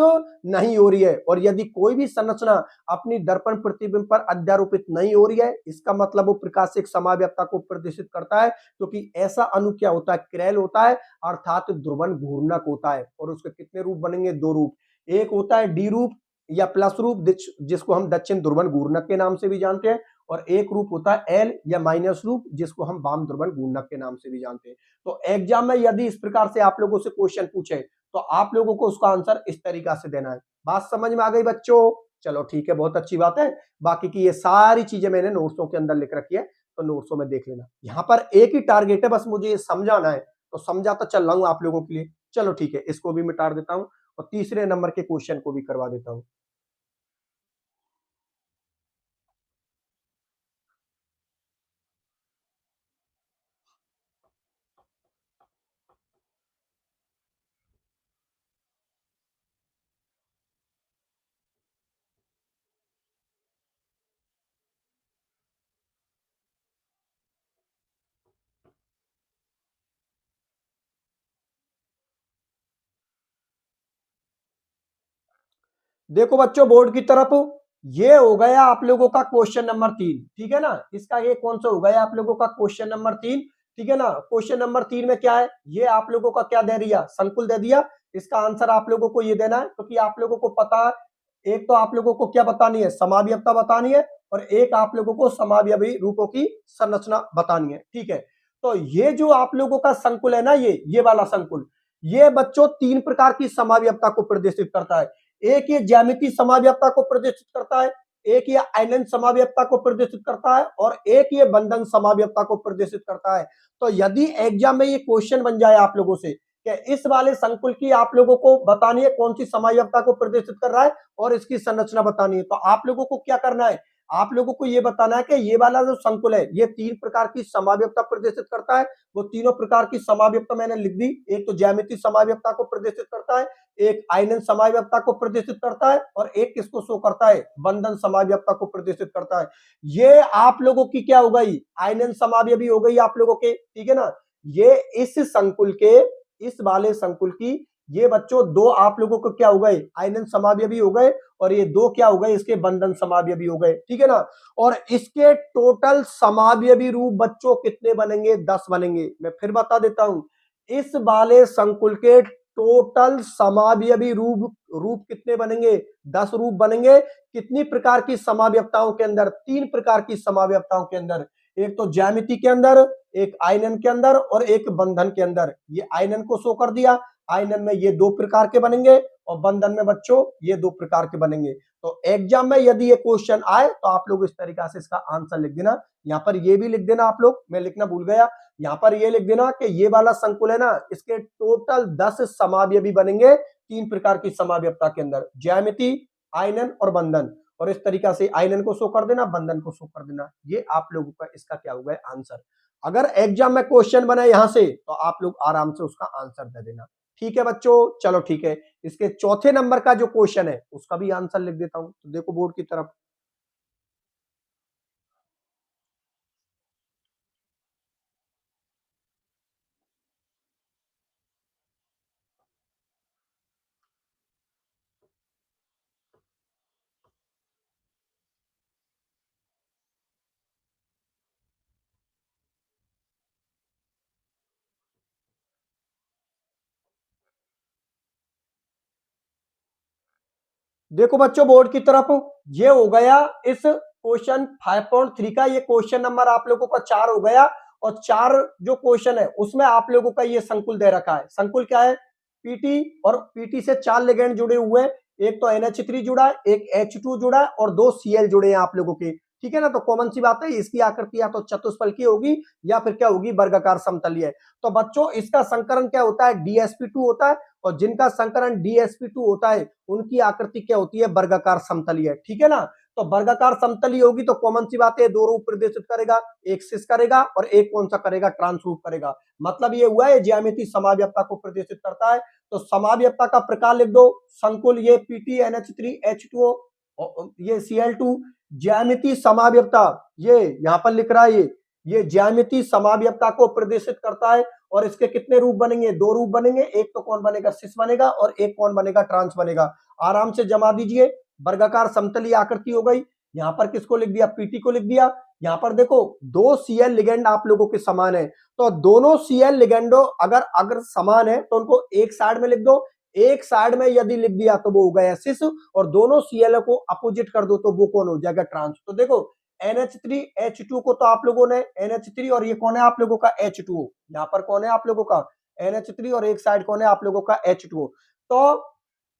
नहीं हो रही है। और यदि कोई भी संरचना अपनी दर्पण प्रतिबिंब पर अध्यारोपित नहीं हो रही है, इसका मतलब वो प्रकाशिक समावयवता को प्रदर्शित करता है। क्योंकि ऐसा अणु क्या होता है, क्रेल होता है, अर्थात ध्रुवन घूर्णक होता है। और उसके कितने रूप बनेंगे, 2 रूप। एक होता है डी रूप या प्लस रूप, जिसको हम दक्षिण ध्रुवन घूर्णक के नाम से भी जानते हैं। और एक रूप होता है एल या माइनस रूप, जिसको हम वाम ध्रुवण गुणनक के नाम से भी जानते हैं। तो एग्जाम में यदि इस प्रकार से आप लोगों से क्वेश्चन पूछे तो आप लोगों को उसका आंसर इस तरीका से देना है। बात समझ में आ गई बच्चों? चलो ठीक है, बहुत अच्छी बात है। बाकी की ये सारी चीजें मैंने नोट्सों के अंदर लिख रखी है, तो नोट्सों में देख लेना। यहाँ पर एक ही टारगेट है, बस मुझे ये समझाना है, तो समझाता चल रहा हूं आप लोगों के लिए। चलो ठीक है, इसको भी मिटा देता हूं और तीसरे नंबर के क्वेश्चन को भी करवा देता हूं। देखो बच्चों, बोर्ड की तरफ ये हो गया आप लोगों का क्वेश्चन नंबर 3, ठीक है ना। इसका ये कौन सा हो गया आप लोगों का क्वेश्चन नंबर 3, ठीक है ना। क्वेश्चन नंबर 3 में क्या है, ये आप लोगों का क्या दे दिया, संकुल दे दिया। इसका आंसर आप लोगों को ये देना है, क्योंकि आप लोगों को पता है, एक तो आप लोगों को क्या बतानी है, समावयवता बतानी है, और एक आप लोगों को समावयवी रूपों की संरचना बतानी है, ठीक है। तो ये जो आप लोगों का संकुल है ना, ये वाला संकुल, ये बच्चों 3 प्रकार की समावयवता को प्रदर्शित करता है। एक ये ज्यामितीय समावयवता को प्रदर्शित करता है, एक ये आयनन समावयवता को प्रदर्शित करता है, और एक ये बंधन समावयवता को प्रदर्शित करता है। तो यदि एग्जाम में ये क्वेश्चन बन जाए आप लोगों से कि इस वाले संकुल की आप लोगों को बतानी है कौन सी समावयवता को प्रदर्शित कर रहा है और इसकी संरचना बतानी है, तो आप लोगों को क्या करना है, आप लोगों को ये बताना है कि ये वाला जो संकुल है ये 3 प्रकार की समावयवता प्रदर्शित करता है। वो तीनों प्रकार की समावयवता मैंने लिख दी। एक तो ज्यामितीय समावयवता को प्रदर्शित करता है, एक आयनन समावयवता को प्रदर्शित करता है, और एक किसको शो करता है, बंधन समावयवता को प्रदर्शित करता है। ये आप लोगों की क्या हो गई, आयनन समावयवी हो गई आप लोगों के, ठीक है ना। ये इस संकुल के, इस वाले संकुल की ये बच्चों 2 आप लोगों को क्या हो गए, आयनन समावयवी हो गए, और ये 2 क्या हो गए, इसके बंधन समावयवी हो गए, ठीक है ना। और इसके टोटल समावयवी रूप बच्चों कितने बनेंगे, 10 बनेंगे। मैं फिर बता देता हूं, इस वाले संकुल के टोटल समावयवी रूप कितने बनेंगे, 10 रूप बनेंगे। कितनी प्रकार की समावयवताओं के अंदर, 3 प्रकार की समावयवताओं के अंदर, एक तो ज्यामिति के अंदर, एक आयनन के अंदर, और एक बंधन के अंदर। ये आयनन को शो कर दिया, आयनन में ये 2 प्रकार के बनेंगे, और बंधन में बच्चों ये 2 प्रकार के बनेंगे। तो एग्जाम में यदि ये क्वेश्चन आए तो आप लोग इस तरीका से इसका आंसर लिख देना। यहां पर ये भी लिख देना आप लोग, मैं लिखना भूल गया, यहां पर ये लिख देना कि ये वाला संकुल है ना, इसके टोटल 10 समावयवी बनेंगे 3 प्रकार की समावयवता के अंदर, ज्यामिति, आयनन और बंधन। और इस तरीका से आयनन को शो कर देना, बंधन को शो कर देना। ये आप लोगों का इसका क्या होगा आंसर। अगर एग्जाम में क्वेश्चन बना यहां से तो आप लोग आराम से उसका आंसर दे देना, ठीक है बच्चों। चलो ठीक है, इसके चौथे नंबर का जो क्वेश्चन है उसका भी आंसर लिख देता हूं। तो देखो बोर्ड की तरफ, देखो बच्चों बोर्ड की तरफ, ये हो गया इस क्वेश्चन 5.3 का, ये क्वेश्चन नंबर आप लोगों का 4 हो गया। और 4 जो क्वेश्चन है उसमें आप लोगों का ये संकुल दे रखा है। संकुल क्या है, पीटी, और पीटी से 4 लिगेंड जुड़े हुए हैं, एक तो NH3 जुड़ा है, एक H2 जुड़ा है, और 2 Cl जुड़े हैं आप लोगों के, ठीक है ना। तो कॉमन सी बात है, इसकी आकृति या तो चतुष्फलकीय होगी या फिर क्या होगी, वर्गाकार समतलीय। तो बच्चों इसका संकरण क्या होता है, DsP2 होता है, और जिनका संकरण DsP2 होता है उनकी आकृति क्या होती है, वर्गाकार समतलीय, ठीक है ना। तो वर्गाकार समतलीय होगी तो कॉमन सी बात है, 2 रूप प्रदर्शित करेगा, एक सिस करेगा और एक कौन सा करेगा, ट्रांस रूप करेगा। मतलब ये हुआ है ज्यामितीय समावयवता को प्रदर्शित करता है। तो समावयवता का प्रकार लिख दो, संकुल ये Pt NH3 H2O, ये Cl2, ज्यामितीय समावयवता ये यहां पर लिख रहा है, ये ज्यामितीय समावयवता को प्रदर्शित करता है। और इसके कितने रूप बनेंगे, 2 रूप बनेंगे, एक तो कौन बनेगा, सिस बनेगा, और एक कौन बनेगा, ट्रांस बनेगा। आराम से जमा दीजिए, वर्गाकार समतलीय आकृति हो गई। यहां पर किसको लिख दिया, पीटी को लिख दिया। यहां पर देखो 2 Cl लिगेंड आप लोगों के समान है, तो दोनों Cl लिगेंडो अगर अगर समान है तो उनको एक साइड में लिख दो। एक साइड में यदि लिख दिया तो वो हो गया सिस, और दोनों Cl को अपोजिट कर दो तो वो कौन हो जाएगा, ट्रांस। तो देखो NH3H2 को तो आप लोगों ने NH3 और ये कौन है आप लोगों का H2O, यहाँ पर कौन है आप लोगों का NH3 और एक साइड कौन है आप लोगों का H2O। तो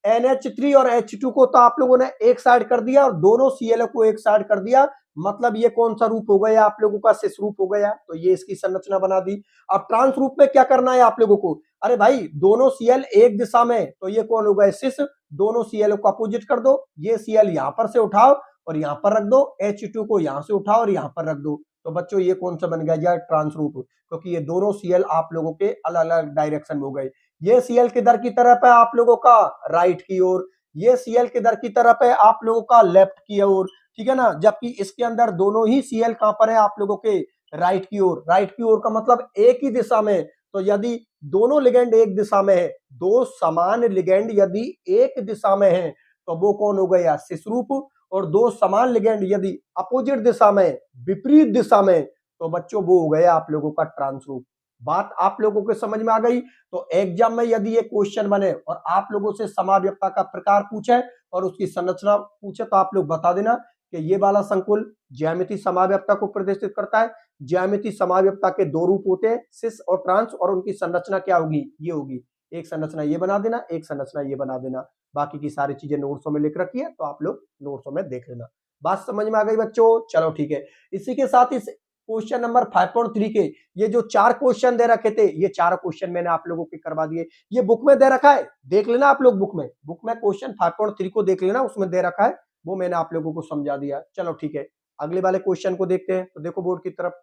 NH3 और H2 को तो आप लोगों ने एक साइड कर दिया और दोनों Cl को एक साइड कर दिया, मतलब ये कौन सा रूप हो गया आप लोगों का सिस रूप हो गया। तो ये इसकी संरचना बना दी। अब ट्रांस रूप में क्या करना है आप लोगों को, अरे भाई दोनों Cl एक दिशा में, तो ये कौन हो गए सिस, दोनों Cl को अपोजिट कर दो, ये Cl यहां पर से उठाओ और यहां पर रख दो, H2 को यहां से उठाओ और यहां पर रख दो। तो बच्चों ये कौन सा बन गया यार ट्रांस रूप, क्योंकि ये दोनों Cl आप लोगों के अलग अलग डायरेक्शन में हो गए। ये Cl किधर की तरफ है आप लोगों का राइट की ओर, ये Cl किधर की तरफ है आप लोगों का लेफ्ट की ओर, ठीक है ना। जबकि इसके अंदर दोनों ही Cl कहां पर है आप लोगों के राइट की ओर, राइट की ओर का मतलब एक ही दिशा में। तो यदि दोनों लिगेंड एक दिशा में है, दो समान लिगेंड यदि एक दिशा में है तो वो कौन हो गया सिस रूप, और दो समान लिगेंड यदि अपोजिट दिशा में, विपरीत दिशा में, तो बच्चों वो हो गया आप लोगों का ट्रांस रूप। बात आप लोगों को समझ में आ गई। तो एग्जाम में यदि ये क्वेश्चन बने और आप लोगों से समाव्यक्ता का प्रकार पूछे और उसकी संरचना पूछे तो आप लोग बता देना कि ये वाला संकुल ज्यामितीय समाव्यक्ता को प्रदर्शित करता है। ज्यामितीय समाव्यक्ता के दो रूप होते हैं सिस और ट्रांस, और उनकी संरचना क्या होगी, ये होगी। एक संरचना ये बना देना, एक संरचना ये बना देना। बाकी की सारी चीजें नोट्सों में लिख रखी है, तो आप लोग नोट्सों में देख लेना। बात समझ में आ गई बच्चों, चलो ठीक है। इसी के साथ इस क्वेश्चन नंबर 5.3 के ये जो 4 क्वेश्चन दे रखे थे, ये 4 क्वेश्चन मैंने आप लोगों के करवा दिए। ये बुक में दे रखा है, देख लेना आप लोग बुक में क्वेश्चन 5.3 को देख लेना, उसमें दे रखा है, वो मैंने आप लोगों को समझा दिया। चलो ठीक है, अगले वाले क्वेश्चन को देखते हैं। तो देखो बोर्ड की तरफ,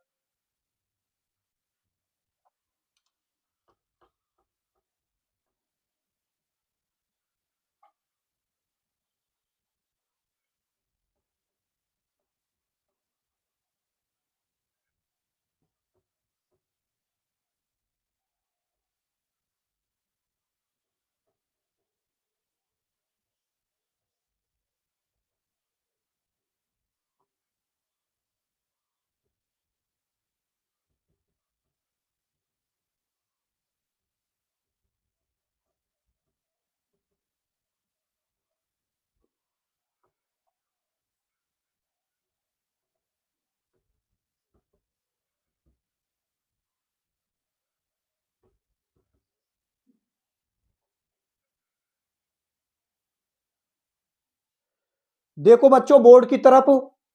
देखो बच्चों बोर्ड की तरफ,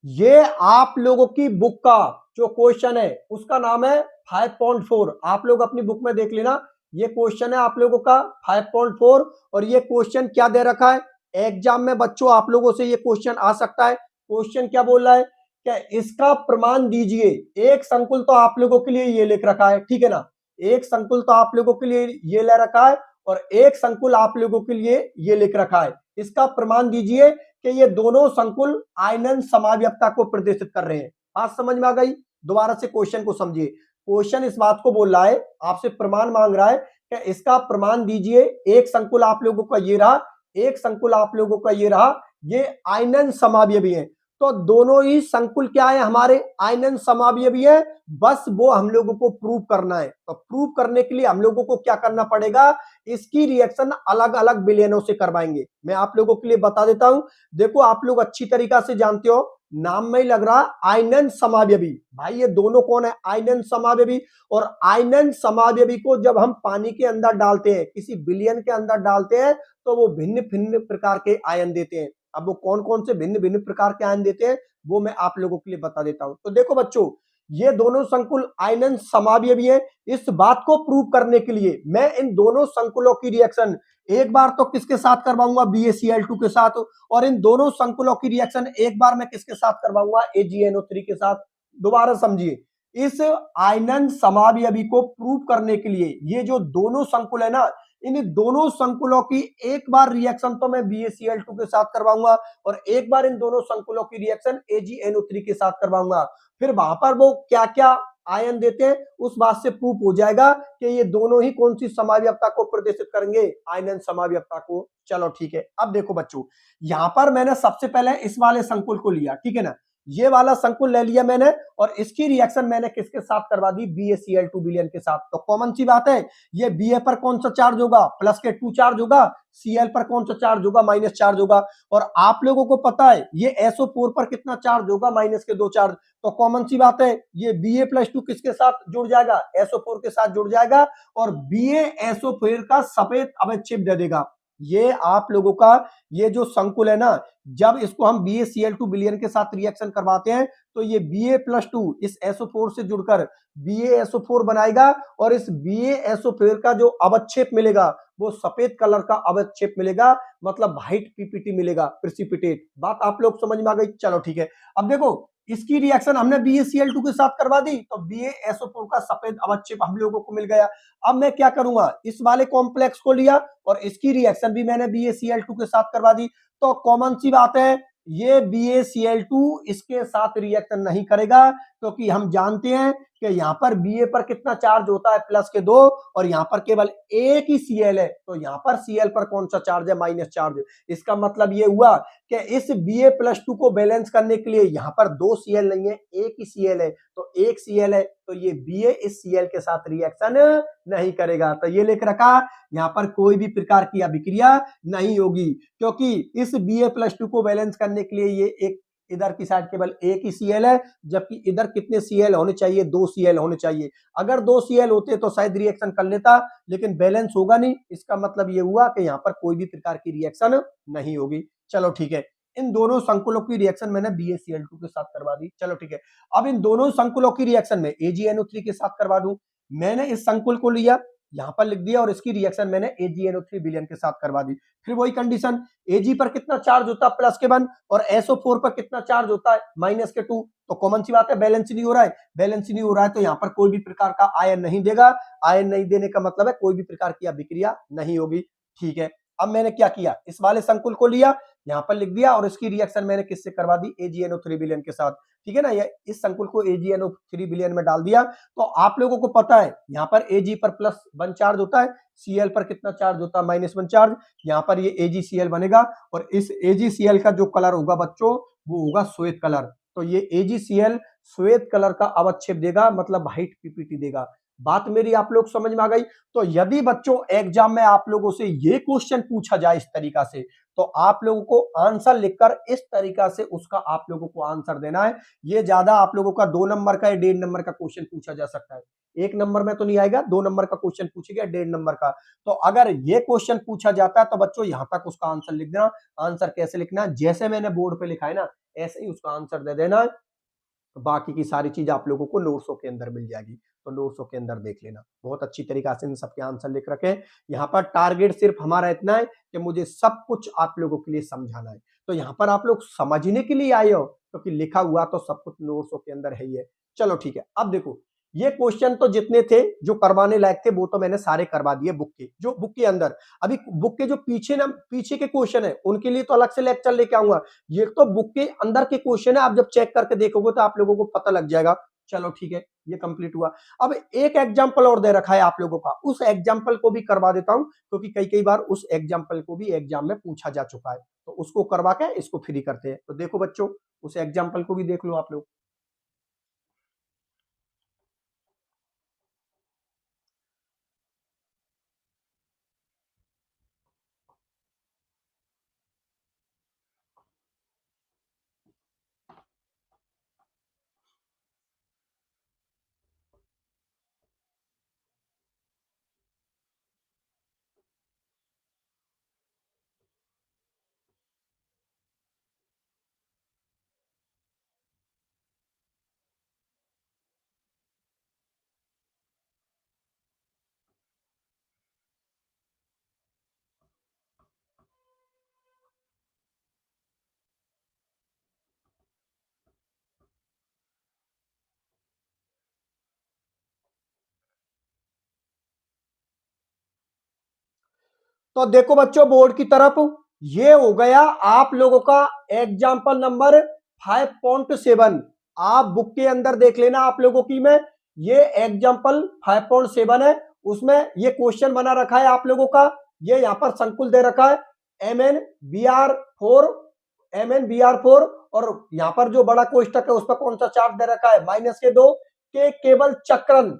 ये आप लोगों की बुक का जो क्वेश्चन है उसका नाम है 5.4। आप लोग अपनी बुक में देख लेना, ये क्वेश्चन है आप लोगों का 5.4। और ये क्वेश्चन क्या दे रखा है एग्जाम में बच्चों, आप लोगों से ये क्वेश्चन आ सकता है। क्वेश्चन क्या बोल रहा है, क्या इसका प्रमाण दीजिए। एक संकुल तो आप लोगों के लिए ये लिख रखा है, ठीक है ना, एक संकुल तो आप लोगों के लिए ये ले रखा है और एक संकुल आप लोगों के लिए ये लिख रखा है। इसका प्रमाण दीजिए कि ये दोनों संकुल आयनन समाव्यक्ता को प्रदर्शित कर रहे हैं। बात समझ में आ गई। दोबारा से क्वेश्चन को समझिए। क्वेश्चन इस बात को बोल रहा है, आपसे प्रमाण मांग रहा है कि इसका प्रमाण दीजिए। एक संकुल आप लोगों का ये रहा, एक संकुल आप लोगों का ये रहा, ये आयनन समावयवी है। तो दोनों ही संकुल क्या है हमारे आयनन समावयवी है। बस वो हम लोगों को प्रूव करना है। तो प्रूव करने के लिए हम लोगों को क्या करना पड़ेगा, इसकी रिएक्शन अलग अलग विलयनों से करवाएंगे। मैं आप लोगों के लिए बता देता हूं। देखो आप लोग अच्छी तरीका से जानते हो, नाम में ही लग रहा आयनन समावयवी। भाई ये दोनों कौन है आयनन समावयवी। और आयनन समावयवी को जब हम पानी के अंदर डालते हैं, किसी विलयन के अंदर डालते हैं, तो वो भिन्न भिन्न प्रकार के आयन देते हैं। अब वो कौन कौन से भिन्न भिन्न प्रकार के आयन देते हैं वो मैं आप लोगों के लिए बता देता हूं। तो देखो बच्चों, ये दोनों संकुल आयनन समावयवी है। इस बात को प्रूव करने के लिए मैं इन दोनों संकुलों की रिएक्शन एक बार तो किसके साथ करवाऊंगा, BaCl2 के साथ, और इन दोनों संकुलों की रिएक्शन एक बार मैं किसके साथ करवाऊंगा, AgNO3 के साथ। दोबारा समझिए, इस आयनन समावयवी को प्रूव करने के लिए ये जो दोनों संकुल है ना, इन दोनों संकुलों की एक बार रिएक्शन तो मैं BaCl2 के साथ करवाऊंगा और एक बार इन दोनों संकुलों की रिएक्शन AgNO3 के साथ करवाऊंगा। फिर वहां पर वो क्या क्या आयन देते हैं उस बात से प्रूफ हो जाएगा कि ये दोनों ही कौन सी समावयवता को प्रदर्शित करेंगे, आयनन समावयवता को। चलो ठीक है, अब देखो बच्चों, यहां पर मैंने सबसे पहले इस वाले संकुल को लिया, ठीक है ना। ये वाला संकुल ले लिया मैंने और इसकी रिएक्शन मैंने किसके साथ करवा दी, BaCl2 विलयन के साथ। तो कॉमन सी बात है, ये Ba पर कौन सा चार्ज होगा, प्लस के 2 चार्ज होगा, Cl पर कौन सा चार्ज होगा, माइनस चार्ज होगा। और आप लोगों को पता है ये SO4 पर कितना चार्ज होगा, माइनस के 2 चार्ज। तो कॉमन सी बात है, ये Ba+2 किसके साथ जुड़ जाएगा, SO4 के साथ जुड़ जाएगा और BaSO4 का सफेद अवच्छेद दे देगा। ये आप लोगों का ये जो संकुल है ना, जब इसको हम BaCl2 विलयन के साथ रिएक्शन करवाते हैं तो ये Ba+2 इस SO4 से जुड़कर BaSO4 बनाएगा और इस BaSO4 का जो अवच्छेद मिलेगा वो सफेद कलर का अवच्छेद मिलेगा, मतलब व्हाइट पीपीटी मिलेगा, प्रेसिपिटेट। बात आप लोग समझ में आ गई। चलो ठीक है, अब देखो इसकी रिएक्शन हमने BaCl2 के साथ करवा दी तो BaSO4 का सफेद अवच्छेद हम लोगों को मिल गया। अब मैं क्या करूंगा, इस वाले कॉम्प्लेक्स को लिया और इसकी रिएक्शन भी मैंने BaCl2 के साथ करवा दी। तो कॉमन सी बात है, ये BaCl2 इसके साथ रिएक्शन नहीं करेगा क्योंकि हम जानते हैं कि यहाँ पर Ba पर कितना चार्ज होता है, प्लस के 2 और यहाँ पर केवल एक ही Cl है। तो यहाँ पर Cl पर कौन सा चार्ज है, माइनस चार्ज। इसका मतलब ये हुआ कि इस Ba+2 को बैलेंस करने के लिए यहाँ पर 2 Cl नहीं है, एक ही Cl है। तो एक Cl है तो ये Ba इस Cl के साथ रिएक्शन नहीं करेगा। तो ये लेकर रखा, यहाँ पर कोई भी प्रकार की अभिक्रिया नहीं होगी क्योंकि इस Ba+2 को बैलेंस करने के लिए ये एक इधर की साइड केवल एक ही Cl है, जबकि इधर कितने Cl होने चाहिए, 2 Cl होने चाहिए। अगर 2 Cl होते तो शायद रिएक्शन कर लेता, लेकिन बैलेंस होगा नहीं। इसका मतलब ये हुआ कि यहाँ पर कोई भी प्रकार की रिएक्शन नहीं होगी। चलो ठीक है, इन दोनों संकुलों की रिएक्शन मैंने BaCl2 के साथ करवा दी। चलो ठीक है, अब इन दोनों संकुलों की रिएक्शन में AgNO3 के साथ करवा दूं। मैंने इस संकुल को लिया, यहां पर लिख दिया और इसकी रिएक्शन मैंने AgNO3 विलयन के साथ करवा दी। फिर वही कंडीशन, Ag पर कितना चार्ज होता है, प्लस के 1 और SO4 पर कितना चार्ज होता है, माइनस के 2। तो कॉमन सी बात है, बैलेंस नहीं हो रहा है, बैलेंस नहीं हो रहा है तो यहाँ पर कोई भी प्रकार का आयन नहीं देगा। आयन नहीं देने का मतलब है कोई भी प्रकार की अभिक्रिया नहीं होगी। ठीक है, अब मैंने क्या किया, इस वाले संकुल को लिया, यहां पर लिख दिया और इसकी रिएक्शन मैंने किससे करवा दी, AgNO3 विलयन के साथ। ठीक है ना, ये इस संकुल को AgNO3 विलयन में डाल दिया। तो आप लोगों को पता है यहाँ पर Ag पर +1 चार्ज होता है, Cl पर कितना चार्ज होता है, -1 चार्ज। यहाँ पर ये AgCl बनेगा और इस AgCl का जो कलर होगा बच्चों वो होगा श्वेत कलर। तो ये AgCl श्वेत कलर का अवच्छेद देगा, मतलब व्हाइट पीपीटी देगा। बात मेरी आप लोग समझ में आ गई। तो यदि बच्चों एग्जाम में आप लोगों से ये क्वेश्चन पूछा जाए इस तरीका से, तो आप लोगों को आंसर लिखकर इस तरीका से उसका आप लोगों को आंसर देना है। ये ज्यादा आप लोगों का 2 नंबर का या 1.5 नंबर का क्वेश्चन पूछा जा सकता है। 1 नंबर में तो नहीं आएगा, 2 नंबर का क्वेश्चन पूछेगा, 1.5 नंबर का। तो अगर ये क्वेश्चन पूछा जाता है तो बच्चों यहां तक उसका आंसर लिख देना। आंसर कैसे लिखना है, जैसे मैंने बोर्ड पे लिखा है ना ऐसे ही उसका आंसर दे देना। बाकी की सारी चीज आप लोगों को नोट्सों के अंदर मिल जाएगी, तो नोट्सों के अंदर देख लेना। बहुत अच्छी तरीका से इन सबके आंसर लिख रखे। यहाँ पर टारगेट सिर्फ हमारा इतना है कि मुझे सब कुछ आप लोगों के लिए समझाना है। तो यहाँ पर आप लोग समझने के लिए आए हो क्योंकि तो लिखा हुआ तो सब कुछ नोट्सों के अंदर है ही है। चलो ठीक है, अब देखो ये क्वेश्चन तो जितने थे जो करवाने लायक थे वो तो मैंने सारे करवा दिए बुक के, जो बुक के अंदर। अभी बुक के जो पीछे के क्वेश्चन है उनके लिए तो अलग से लेक्चर लेके आऊंगा। ये तो बुक के अंदर के क्वेश्चन है, आप जब चेक करके देखोगे तो आप लोगों को पता लग जाएगा। चलो ठीक है, ये कंप्लीट हुआ। अब एक एग्जांपल और दे रखा है आप लोगों का, उस एग्जांपल को भी करवा देता हूं क्योंकि कई बार उस एग्जांपल को भी एग्जाम में पूछा जा चुका है। तो उसको करवा के इसको फ्री करते हैं। तो देखो बच्चों, उस एग्जांपल को भी देख लो आप लोग। तो देखो बच्चों बोर्ड की तरफ, ये हो गया आप लोगों का एग्जाम्पल नंबर 5.7। आप बुक के अंदर देख लेना आप लोगों की में, ये एग्जाम्पल 5.7 है। उसमें ये क्वेश्चन बना रखा है आप लोगों का। ये यहां पर संकुल दे रखा है MnBr4 और यहाँ पर जो बड़ा कोष्टक है उस पर कौन सा चार्ज दे रखा है, -2 के केवल चक्रण,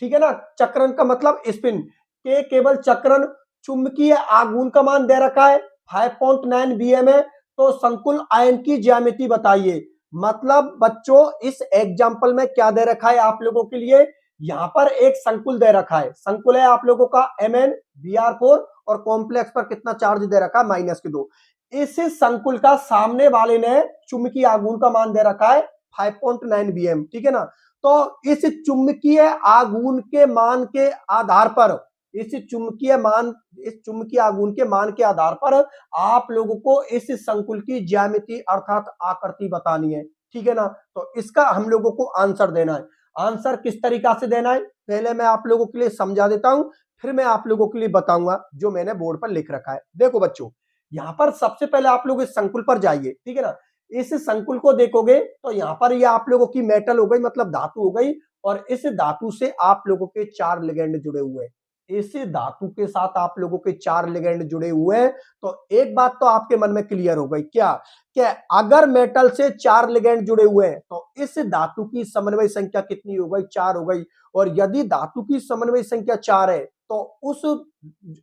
ठीक है ना, चक्रण का मतलब स्पिन, के केवल चक्रण, चुंबकीय आघूर्ण का मान दे रखा है 5.9 बीएम है। तो संकुल आयन की ज्यामिति बताइए। मतलब बच्चों इस एग्जाम्पल में क्या दे रखा है आप लोगों के लिए, यहां पर एक संकुल दे रखा है, संकुल है आप लोगों का MnBr4 और कॉम्प्लेक्स पर कितना चार्ज दे रखा है, -2। इस संकुल का सामने वाले ने चुंबकीय आघूर्ण का मान दे रखा है 5.9 बीएम, ठीक है ना। तो इस चुंबकीय आघूर्ण के मान के आधार पर, इस चुंबकीय आघूर्ण के मान के आधार पर आप लोगों को इस संकुल की ज्यामिति अर्थात आकृति बतानी है, ठीक है ना। तो इसका हम लोगों को आंसर देना है। आंसर किस तरीका से देना है पहले मैं आप लोगों के लिए समझा देता हूं, फिर मैं आप लोगों के लिए बताऊंगा जो मैंने बोर्ड पर लिख रखा है। देखो बच्चों, यहां पर सबसे पहले आप लोग इस संकुल पर जाइए, ठीक है ना। इस संकुल को देखोगे तो यहां पर ये आप लोगों की मेटल हो गई, मतलब धातु हो गई, और इस धातु से आप लोगों के 4 लिगेंड जुड़े हुए हैं। इस धातु के साथ आप लोगों के 4 लिगेंड जुड़े हुए हैं। तो एक बात तो आपके मन में क्लियर हो गई, क्या अगर मेटल से 4 लिगेंड जुड़े हुए हैं तो इस धातु की समन्वय संख्या कितनी हो गई, 4 हो गई। और यदि धातु की समन्वय संख्या 4 है तो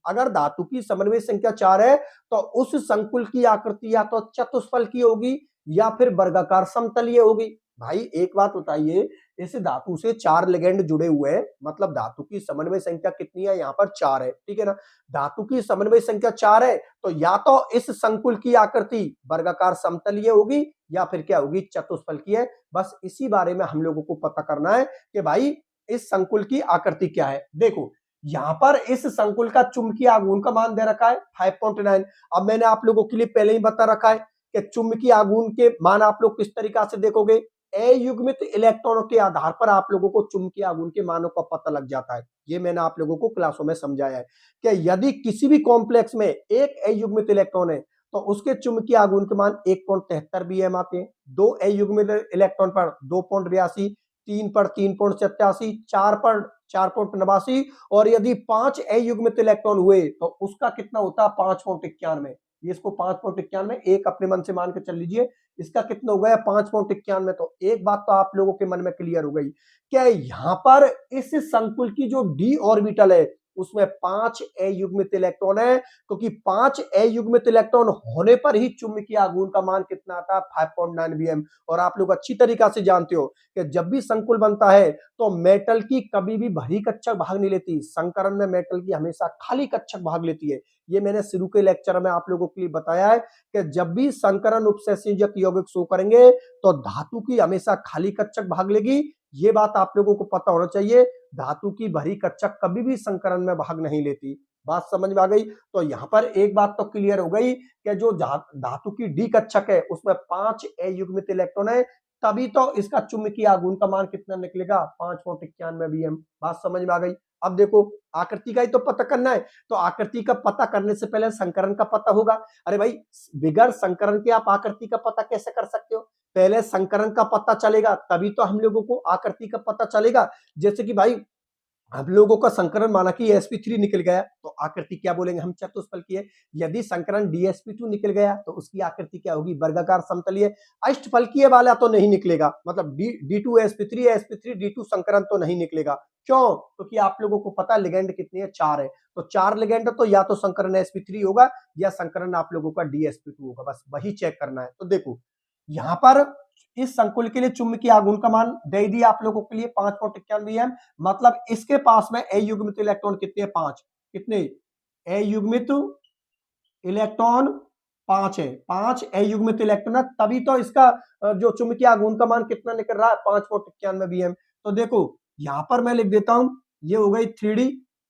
अगर धातु की समन्वय संख्या 4 है तो उस संकुल की आकृति या तो चतुष्फल की होगी या फिर वर्गाकार समतलीय होगी। भाई एक बात बताइए, इस धातु से 4 लिगेंड जुड़े हुए हैं, मतलब धातु की समन्वय संख्या कितनी है, यहाँ पर 4 है, ठीक है ना। धातु की समन्वय संख्या 4 है तो या तो इस संकुल की आकृति वर्गाकार समतलीय होगी या फिर क्या होगी, चतुष्फल की है। बस इसी बारे में हम लोगों को पता करना है कि भाई इस संकुल की आकृति क्या है। देखो यहां पर इस संकुल का चुंबकीय आघूर्ण का मान दे रखा है 5.9। अब मैंने आप लोगों के लिए पहले ही बता रखा है कि चुंबकीय आघूर्ण के मान आप लोग किस तरीका से देखोगे, अयुग्मित इलेक्ट्रॉनों के आधार पर आप लोगों को चुंबकीय आघूर्ण के मानों का पता लग जाता है। ये मैंने आप लोगों को क्लासों में समझाया है कि यदि किसी भी कॉम्प्लेक्स में एक अयुग्मित इलेक्ट्रॉन है तो उसके चुंबकीय आघूर्ण के मान 1.73 बीएम आते हैं, 2 अयुग्मित इलेक्ट्रॉन पर 2.82, 3 पर 3.87, 4 पर 4.89, और यदि 5 अयुग्मित इलेक्ट्रॉन हुए तो उसका कितना होता है, 5.91। ये इसको 5.91 एक अपने मन से मान के चल लीजिए, इसका कितना हो गया, 5.91। तो एक बात तो आप लोगों के मन में क्लियर हो गई, क्या यहां पर इस संकुल की जो डी ऑर्बिटल है उसमें 5 अयुग्मित इलेक्ट्रॉन है, क्योंकि 5 अयुग्मित इलेक्ट्रॉन होने पर ही चुंबकीय आघूर्ण का मान कितना आता है, 5.9 बीएम। और आप लोग अच्छी तरीका से जानते हो कि जब भी संकुल बनता है तो मेटल की कभी भी भरी कक्षक भाग नहीं लेती, संकरण में मेटल की हमेशा खाली कक्षक भाग लेती है। ये मैंने शुरू के लेक्चर में आप लोगों के लिए बताया है कि जब भी संकरण उपसंयोजक यौगिक शो करेंगे तो धातु की हमेशा खाली कक्षक भाग लेगी। ये बात आप लोगों को पता होना चाहिए, धातु की भरी कक्षक कभी भी संकरण में भाग नहीं लेती। बात समझ में आ गई। तो यहां पर एक बात तो क्लियर हो गई कि जो धातु की डी कक्षक है उसमें 5 अयुग्मित इलेक्ट्रॉन है, तभी तो इसका चुंबकीय आघूर्ण का मान कितना निकलेगा, 5.91 बीएम। बात समझ में आ गई। अब देखो आकृति का ही तो पता करना है, तो आकृति का पता करने से पहले संकरण का पता होगा। अरे भाई बिगर संकरण के आप आकृति का पता कैसे कर सकते हो, पहले संकरण का पता चलेगा तभी तो हम लोगों को आकृति का पता चलेगा। जैसे कि भाई हम लोगों का संकरण माना कि sp3 निकल गया तो आकृति क्या बोलेंगे हम, चतुष्फल की है। यदि संकरण dsp2 निकल गया तो उसकी आकृति क्या होगी, वर्गाकार समतलीय। अष्टफलकीय वाला तो नहीं निकलेगा, मतलब d2sp3 sp3 d2 संकरण तो नहीं निकलेगा। क्यों, क्योंकि तो आप लोगों को पता लिगेंड कितनी है, 4 है। तो 4 लिगेंड तो या तो संकरण sp3 होगा या संकरण आप लोगों का dsp2 होगा, बस वही चेक करना है। तो देखो यहां पर इस संकुल के लिए चुंबकीय आघूर्ण का मान दे दिया आप लोगों के लिए 5.91 बीएम। मतलब इसके पास में अयुग्मित इलेक्ट्रॉन कितने, 5। कितने अयुग्मित इलेक्ट्रॉन, 5 है, 5 अयुग्मित इलेक्ट्रॉन है, तभी तो इसका जो चुंबकीय आघूर्ण का मान कितना निकल रहा है, 5.91 बीएम। तो देखो यहां पर मैं लिख देता हूं, ये हो गई 3d,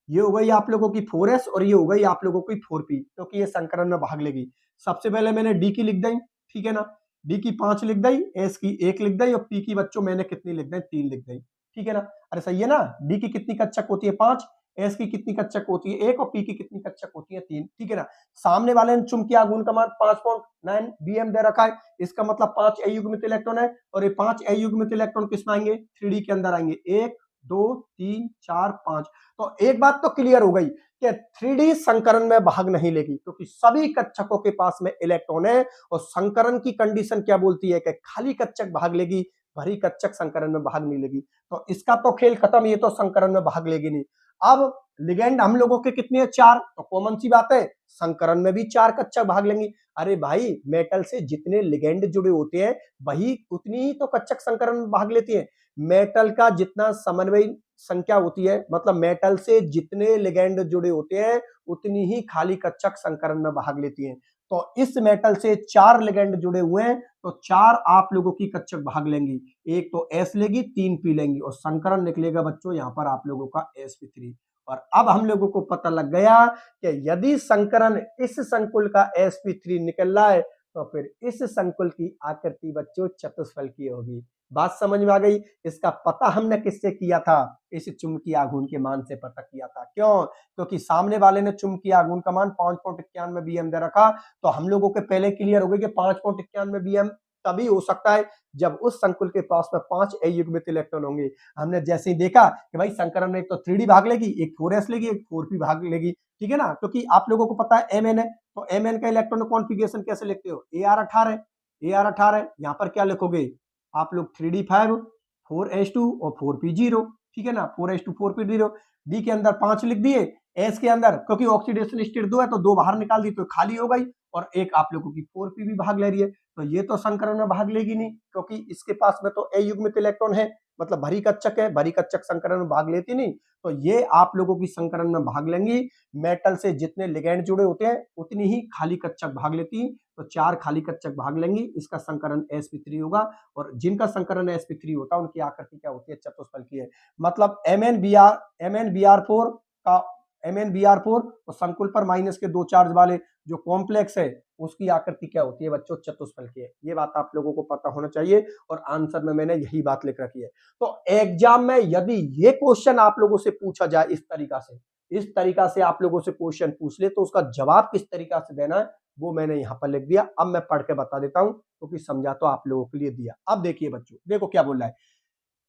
ये हो गई आप लोगों की 4s और ये हो गई आप लोगों की 4p, क्योंकि ये संकरण में भाग लेगी। सबसे पहले मैंने डी की लिख दी, ठीक है ना, डी की 5 लिख दी, एस की 1 लिख दी और पी की बच्चों मैंने कितनी लिख दी, 3 लिख दी, ठीक है ना। अरे सही है ना, डी की कितनी कक्षक होती है, 5, एस की कितनी कक्षक होती है, 1 और पी की कितनी कक्षक होती है, 3, ठीक है ना। सामने वाले ने चुंबकीय आघूर्ण का मान 5.9 बीएम दे रखा है, इसका मतलब 5 अयुग्मित इलेक्ट्रॉन है और ये 5 अयुग्मित इलेक्ट्रॉन किसमें आएंगे, 3d के अंदर आएंगे, 1 2 3 4 5। तो एक बात तो क्लियर हो गई कि 3D संकरण में भाग नहीं लेगी क्योंकि सभी कक्षकों के पास में इलेक्ट्रॉन है और संकरण की कंडीशन क्या बोलती है कि खाली कक्षक भाग लेगी, भरी कक्षक संकरण में भाग नहीं लेगी। तो इसका तो खेल खत्म, ये तो संकरण में भाग लेगी नहीं। अब लिगेंड हम लोगों के कितने हैं? 4। तो कॉमन सी बात है, संकरण में भी 4 कक्षक भाग लेंगी। अरे भाई, मेटल से जितने लिगेंड जुड़े होते हैं वही उतनी ही तो कक्षक संकरण में भाग लेती है। मेटल का जितना समन्वय संख्या होती है, मतलब मेटल से जितने लिगेंड जुड़े होते हैं उतनी ही खाली कक्षक संकरण में भाग लेती हैं। तो इस मेटल से 4 लिगेंड जुड़े हुए हैं तो 4 आप लोगों की कक्षक भाग लेंगी। एक तो एस लेगी, 3 पी लेंगी और संकरण निकलेगा बच्चों यहां पर आप लोगों का sp3। और अब हम लोगों को पता लग गया कि यदि संकरण इस संकुल का sp3 निकल रहा है तो फिर इस संकुल की आकृति बच्चों चतुष्फलकीय होगी। बात समझ में आ गई? इसका पता हमने किससे किया था? इस चुंबकीय आघूर्ण के मान से पता किया था। क्यों? क्योंकि सामने वाले ने चुंबकीय आघूर्ण का मान 5.91 बीएम दे रखा, तो हम लोगों के पहले क्लियर हो गई कि 5.91 बीएम तभी हो सकता है जब उस संकुल के पास में 5 अयुग्मित इलेक्ट्रॉन होंगे। हमने जैसे ही देखा कि भाई संकरण में एक तो 3D भाग लेगी, एक 4s लेगी, एक 4p भाग लेगी, ठीक है ना? क्योंकि आप लोगों को पता है mn है, तो mn का इलेक्ट्रॉन कॉन्फ़िगरेशन कैसे लिखते हो? ar18, ar18 यहाँ पर क्या लिखोगे आप लोग? 3d5, 4s2 और 4p0, ठीक है ना? 4s2 4p0। डी के अंदर 5 लिख दिए, एस के अंदर क्योंकि ऑक्सीडेशन स्टेट 2 है तो 2 बाहर निकाल दी तो खाली हो गई और एक आप लोगों की 4p भी भाग ले रही है। तो ये तो संकरण में भाग लेगी नहीं क्योंकि इसके पास में तो अयुग्मित इलेक्ट्रॉन है, मतलब भरी कक्षक है, भरी कक्षक संकरण में भाग लेती नहीं। तो ये आप लोगों की संकरण में भाग लेंगी। मेटल से जितने लिगेंड जुड़े होते हैं उतनी ही खाली कक्षक भाग लेती, तो 4 खाली कक्षक भाग लेंगी। इसका संकरण sp3 होगा और जिनका संकरण sp3 होता है उनकी आकृति क्या होती है? चतुष्फलकीय है। मतलब MnBr4 का MnBr4 और संकुल पर माइनस के 2 चार्ज वाले जो कॉम्प्लेक्स है उसकी आकृति क्या होती है बच्चों? चतुष्फलकीय है। ये बात आप लोगों को पता होना चाहिए और आंसर में मैंने यही बात लिख रखी है। तो एग्जाम में यदि ये क्वेश्चन आप लोगों से पूछा जाए इस तरीका से आप लोगों से क्वेश्चन पूछ ले तो उसका जवाब किस तरीका से देना है वो मैंने यहां पर लिख दिया। अब मैं पढ़ के बता देता हूं क्योंकि समझा तो आप लोगों के लिए दिया। अब देखिए बच्चों, देखो क्या बोल रहा है।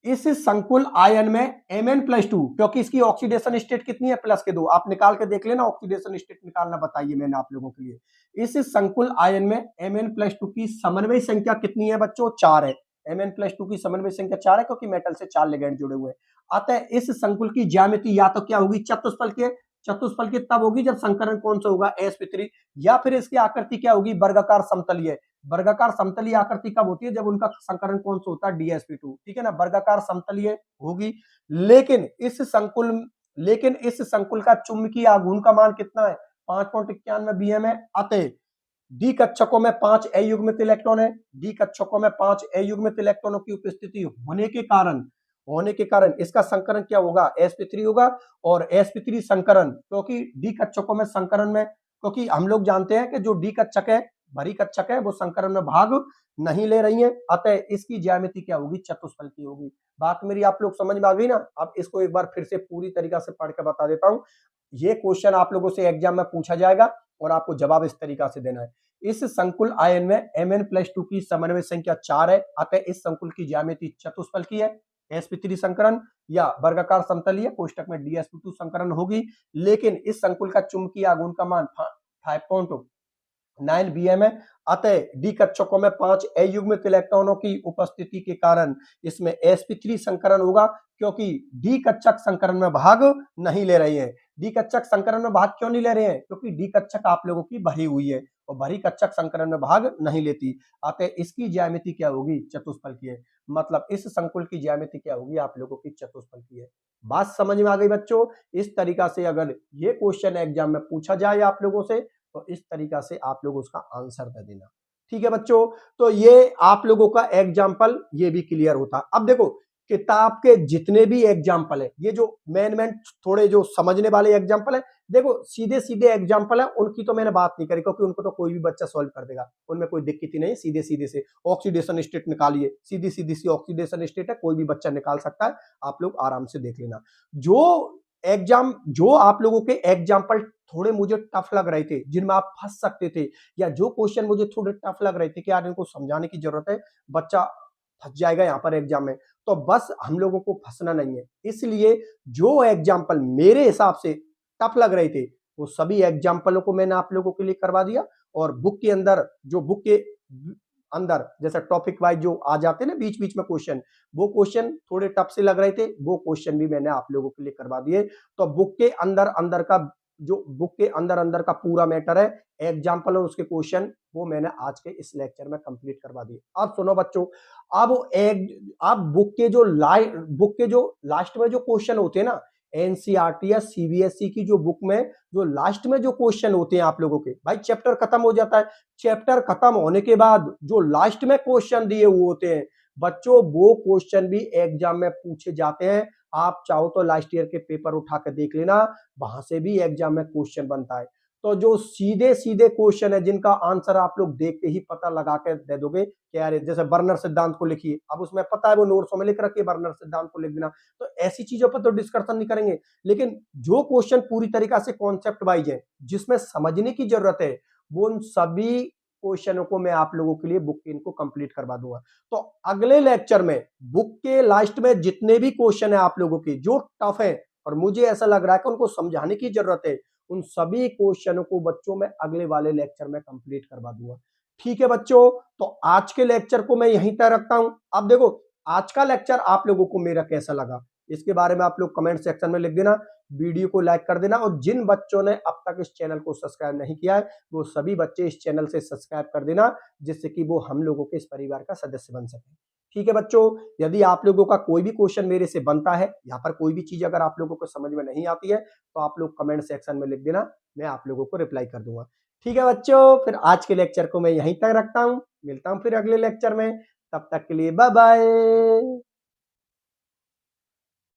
इस संकुल आयन में Mn+2, क्योंकि इसकी ऑक्सीडेशन स्टेट कितनी है? +2। आप निकाल के देख लेना, ऑक्सीडेशन स्टेट निकालना बताइए मैंने आप लोगों के लिए। इस संकुल आयन में Mn+2 की समन्वय संख्या कितनी है बच्चों? 4 है। Mn+2 की समन्वय संख्या 4 है क्योंकि मेटल से 4 लिगेंड जुड़े हुए हैं। अतः इस संकुल की ज्यामिति या तो क्या होगी? चतुष्फलकीय। चतुष्फलकीय तब होगी जब संकरण कौन सा होगा? sp3। या फिर इसकी आकृति क्या होगी? वर्गाकार समतलीय। वर्गाकार समतलीय आकृति कब होती है? जब उनका संकरण कौन सा होता है? dsp2, ठीक है ना? वर्गाकार समतलीय होगी। लेकिन इस संकुल का चुंबकीय आघूर्ण का मान कितना है? 5.91 बीएम है। अतः डी कक्षकों में 5 अयुग्मित इलेक्ट्रॉन है। डी कक्षकों में 5 अयुग्मित इलेक्ट्रॉनों की उपस्थिति होने के कारण इसका संकरण क्या होगा? sp3 होगा। और sp3 संकरण, क्योंकि डी कक्षकों में संकरण में, क्योंकि हम लोग जानते हैं कि जो डी कक्षक है, भरी कक्षक है, वो संकरण में भाग नहीं ले रही है। अतः इसकी ज्यामिति क्या होगी? चतुष्फलकीय होगी। बात मेरी आप लोग समझ में आ गई ना? अब इसको एक बार फिर से पूरी तरीका से पढ़ के बता देता हूं। ये क्वेश्चन आप लोगों से एग्जाम में पूछा जाएगा और आपको जवाब इस तरीका से देना है। इस संकुल आयन में Mn+2 की समन्वय संख्या 4 है। अतः इस संकुल की ज्यामिति चतुष्फलकीय है। sp3 संकरण या वर्गाकार समतलीय, कोष्टक में dsp2 संकरण होगी। लेकिन इस संकुल का चुंबकीय आघूर्ण का मान 5.9 बीएम है। अतः डी कक्षकों में 5 अयुग्मित इलेक्ट्रॉनों की उपस्थिति के कारण इसमें sp3 संकरण होगा, क्योंकि डी कक्षक संकरण में भाग नहीं ले रही है। डी कक्षक संकरण में भाग क्यों नहीं ले रहे हैं? क्योंकि डी कक्षक आप लोगों की भरी हुई है और भरी कक्षक संकरण में भाग नहीं लेती। अतः इसकी ज्यामिति क्या होगी? चतुष्फलकीय। मतलब इस संकुल की ज्यामिति क्या होगी? आप लोगों की चतुष्फलकीय। बात समझ में आ गई बच्चों? इस तरीका से अगर ये क्वेश्चन एग्जाम में पूछा जाए आप लोगों से तो इस तरीका से आप लोग उसका आंसर दे देना। ठीक है बच्चों, तो ये आप लोगों का एग्जाम्पल ये भी क्लियर होता। अब देखो किताब के जितने भी एग्जाम्पल है, ये जो मेन थोड़े जो समझने वाले एग्जाम्पल है, देखो सीधे सीधे एग्जाम्पल है, उनकी तो मैंने बात नहीं करी क्योंकि उनको तो कोई भी बच्चा सॉल्व कर देगा, उनमें कोई दिक्कत ही नहीं। सीधे सीधे से ऑक्सीडेशन स्टेट निकालिए, सीधी सीधी सी ऑक्सीडेशन स्टेट है, कोई भी बच्चा निकाल सकता है। आप लोग आराम से देख लेना। जो आप लोगों के एग्जाम्पल थोड़े मुझे टफ लग रहे थे, जिनमें आप फंस सकते थे, या जो क्वेश्चन मुझे थोड़े टफ लग रहे थे कि यार इनको समझाने की जरूरत है, बच्चा फंस जाएगा यहाँ पर एग्जाम में। तो बस हम लोगों को फंसना नहीं है, इसलिए जो एग्जाम्पल मेरे हिसाब से टफ लग रहे थे वो सभी एग्जाम्पलों को मैंने आप लोगों के लिए करवा दिया। और बुक के अंदर जो बुक के अंदर जैसे टॉपिक वाइज जो आ जाते हैं ना बीच बीच में क्वेश्चन, वो क्वेश्चन थोड़े टफ से लग रहे थे, वो क्वेश्चन भी मैंने आप लोगों के लिए करवा दिए। तो बुक के अंदर अंदर का जो बुक के अंदर अंदर का पूरा मैटर है, एग्जाम्पल और उसके क्वेश्चन, वो मैंने आज के इस लेक्चर में कंप्लीट करवा दिए। अब सुनो बच्चों, अब बुक के जो लास्ट में जो क्वेश्चन होते हैं ना, एनसीईआरटी या सीबीएसई की जो बुक में जो लास्ट में जो क्वेश्चन होते हैं आप लोगों के, भाई चैप्टर खत्म हो जाता है, चैप्टर खत्म होने के बाद जो लास्ट में क्वेश्चन दिए हुए होते हैं बच्चों, वो क्वेश्चन भी एग्जाम में पूछे जाते हैं। आप चाहो तो लास्ट ईयर के पेपर उठा कर देख लेना, वहां से भी एग्जाम में क्वेश्चन बनता है। तो जो सीधे सीधे क्वेश्चन है जिनका आंसर आप लोग देख के ही पता लगा के दे दोगे कि यार जैसे बर्नर सिद्धांत को लिखिए, अब उसमें पता है वो नोट्स में लिख रखिए बर्नर सिद्धांत को लिख देना, तो ऐसी चीजों पर तो डिस्कशन नहीं करेंगे। लेकिन जो क्वेश्चन पूरी तरीका से कॉन्सेप्ट वाइज है, जिसमें समझने की जरूरत है, वो उन सभी क्वेश्चनों को मैं आप लोगों के लिए बुक के इनको कंप्लीट करवा दूंगा। तो अगले लेक्चर में बुक के लास्ट में जितने भी क्वेश्चन है आप लोगों के जो टफ है और मुझे ऐसा लग रहा है कि उनको समझाने की जरूरत है, उन सभी क्वेश्चनों को बच्चों में अगले वाले लेक्चर में कंप्लीट करवा दूंगा। ठीक है बच्चों, तो आज के लेक्चर को मैं यहीं तक रखता हूं। अब देखो आज का लेक्चर आप लोगों को मेरा कैसा लगा, इसके बारे में आप लोग कमेंट सेक्शन में लिख देना, वीडियो को लाइक कर देना, और जिन बच्चों ने अब तक इस चैनल को सब्सक्राइब नहीं किया है वो सभी बच्चे इस चैनल से सब्सक्राइब कर देना, जिससे कि वो हम लोगों के इस परिवार का सदस्य बन सके। ठीक है बच्चों, यदि आप लोगों का कोई भी क्वेश्चन मेरे से बनता है, यहाँ पर कोई भी चीज अगर आप लोगों को समझ में नहीं आती है तो आप लोग कमेंट सेक्शन में लिख देना, मैं आप लोगों को रिप्लाई कर दूंगा। ठीक है बच्चों, फिर आज के लेक्चर को मैं यहीं तक रखता हूं, मिलता हूं फिर अगले लेक्चर में, तब तक के लिए बाय बाय।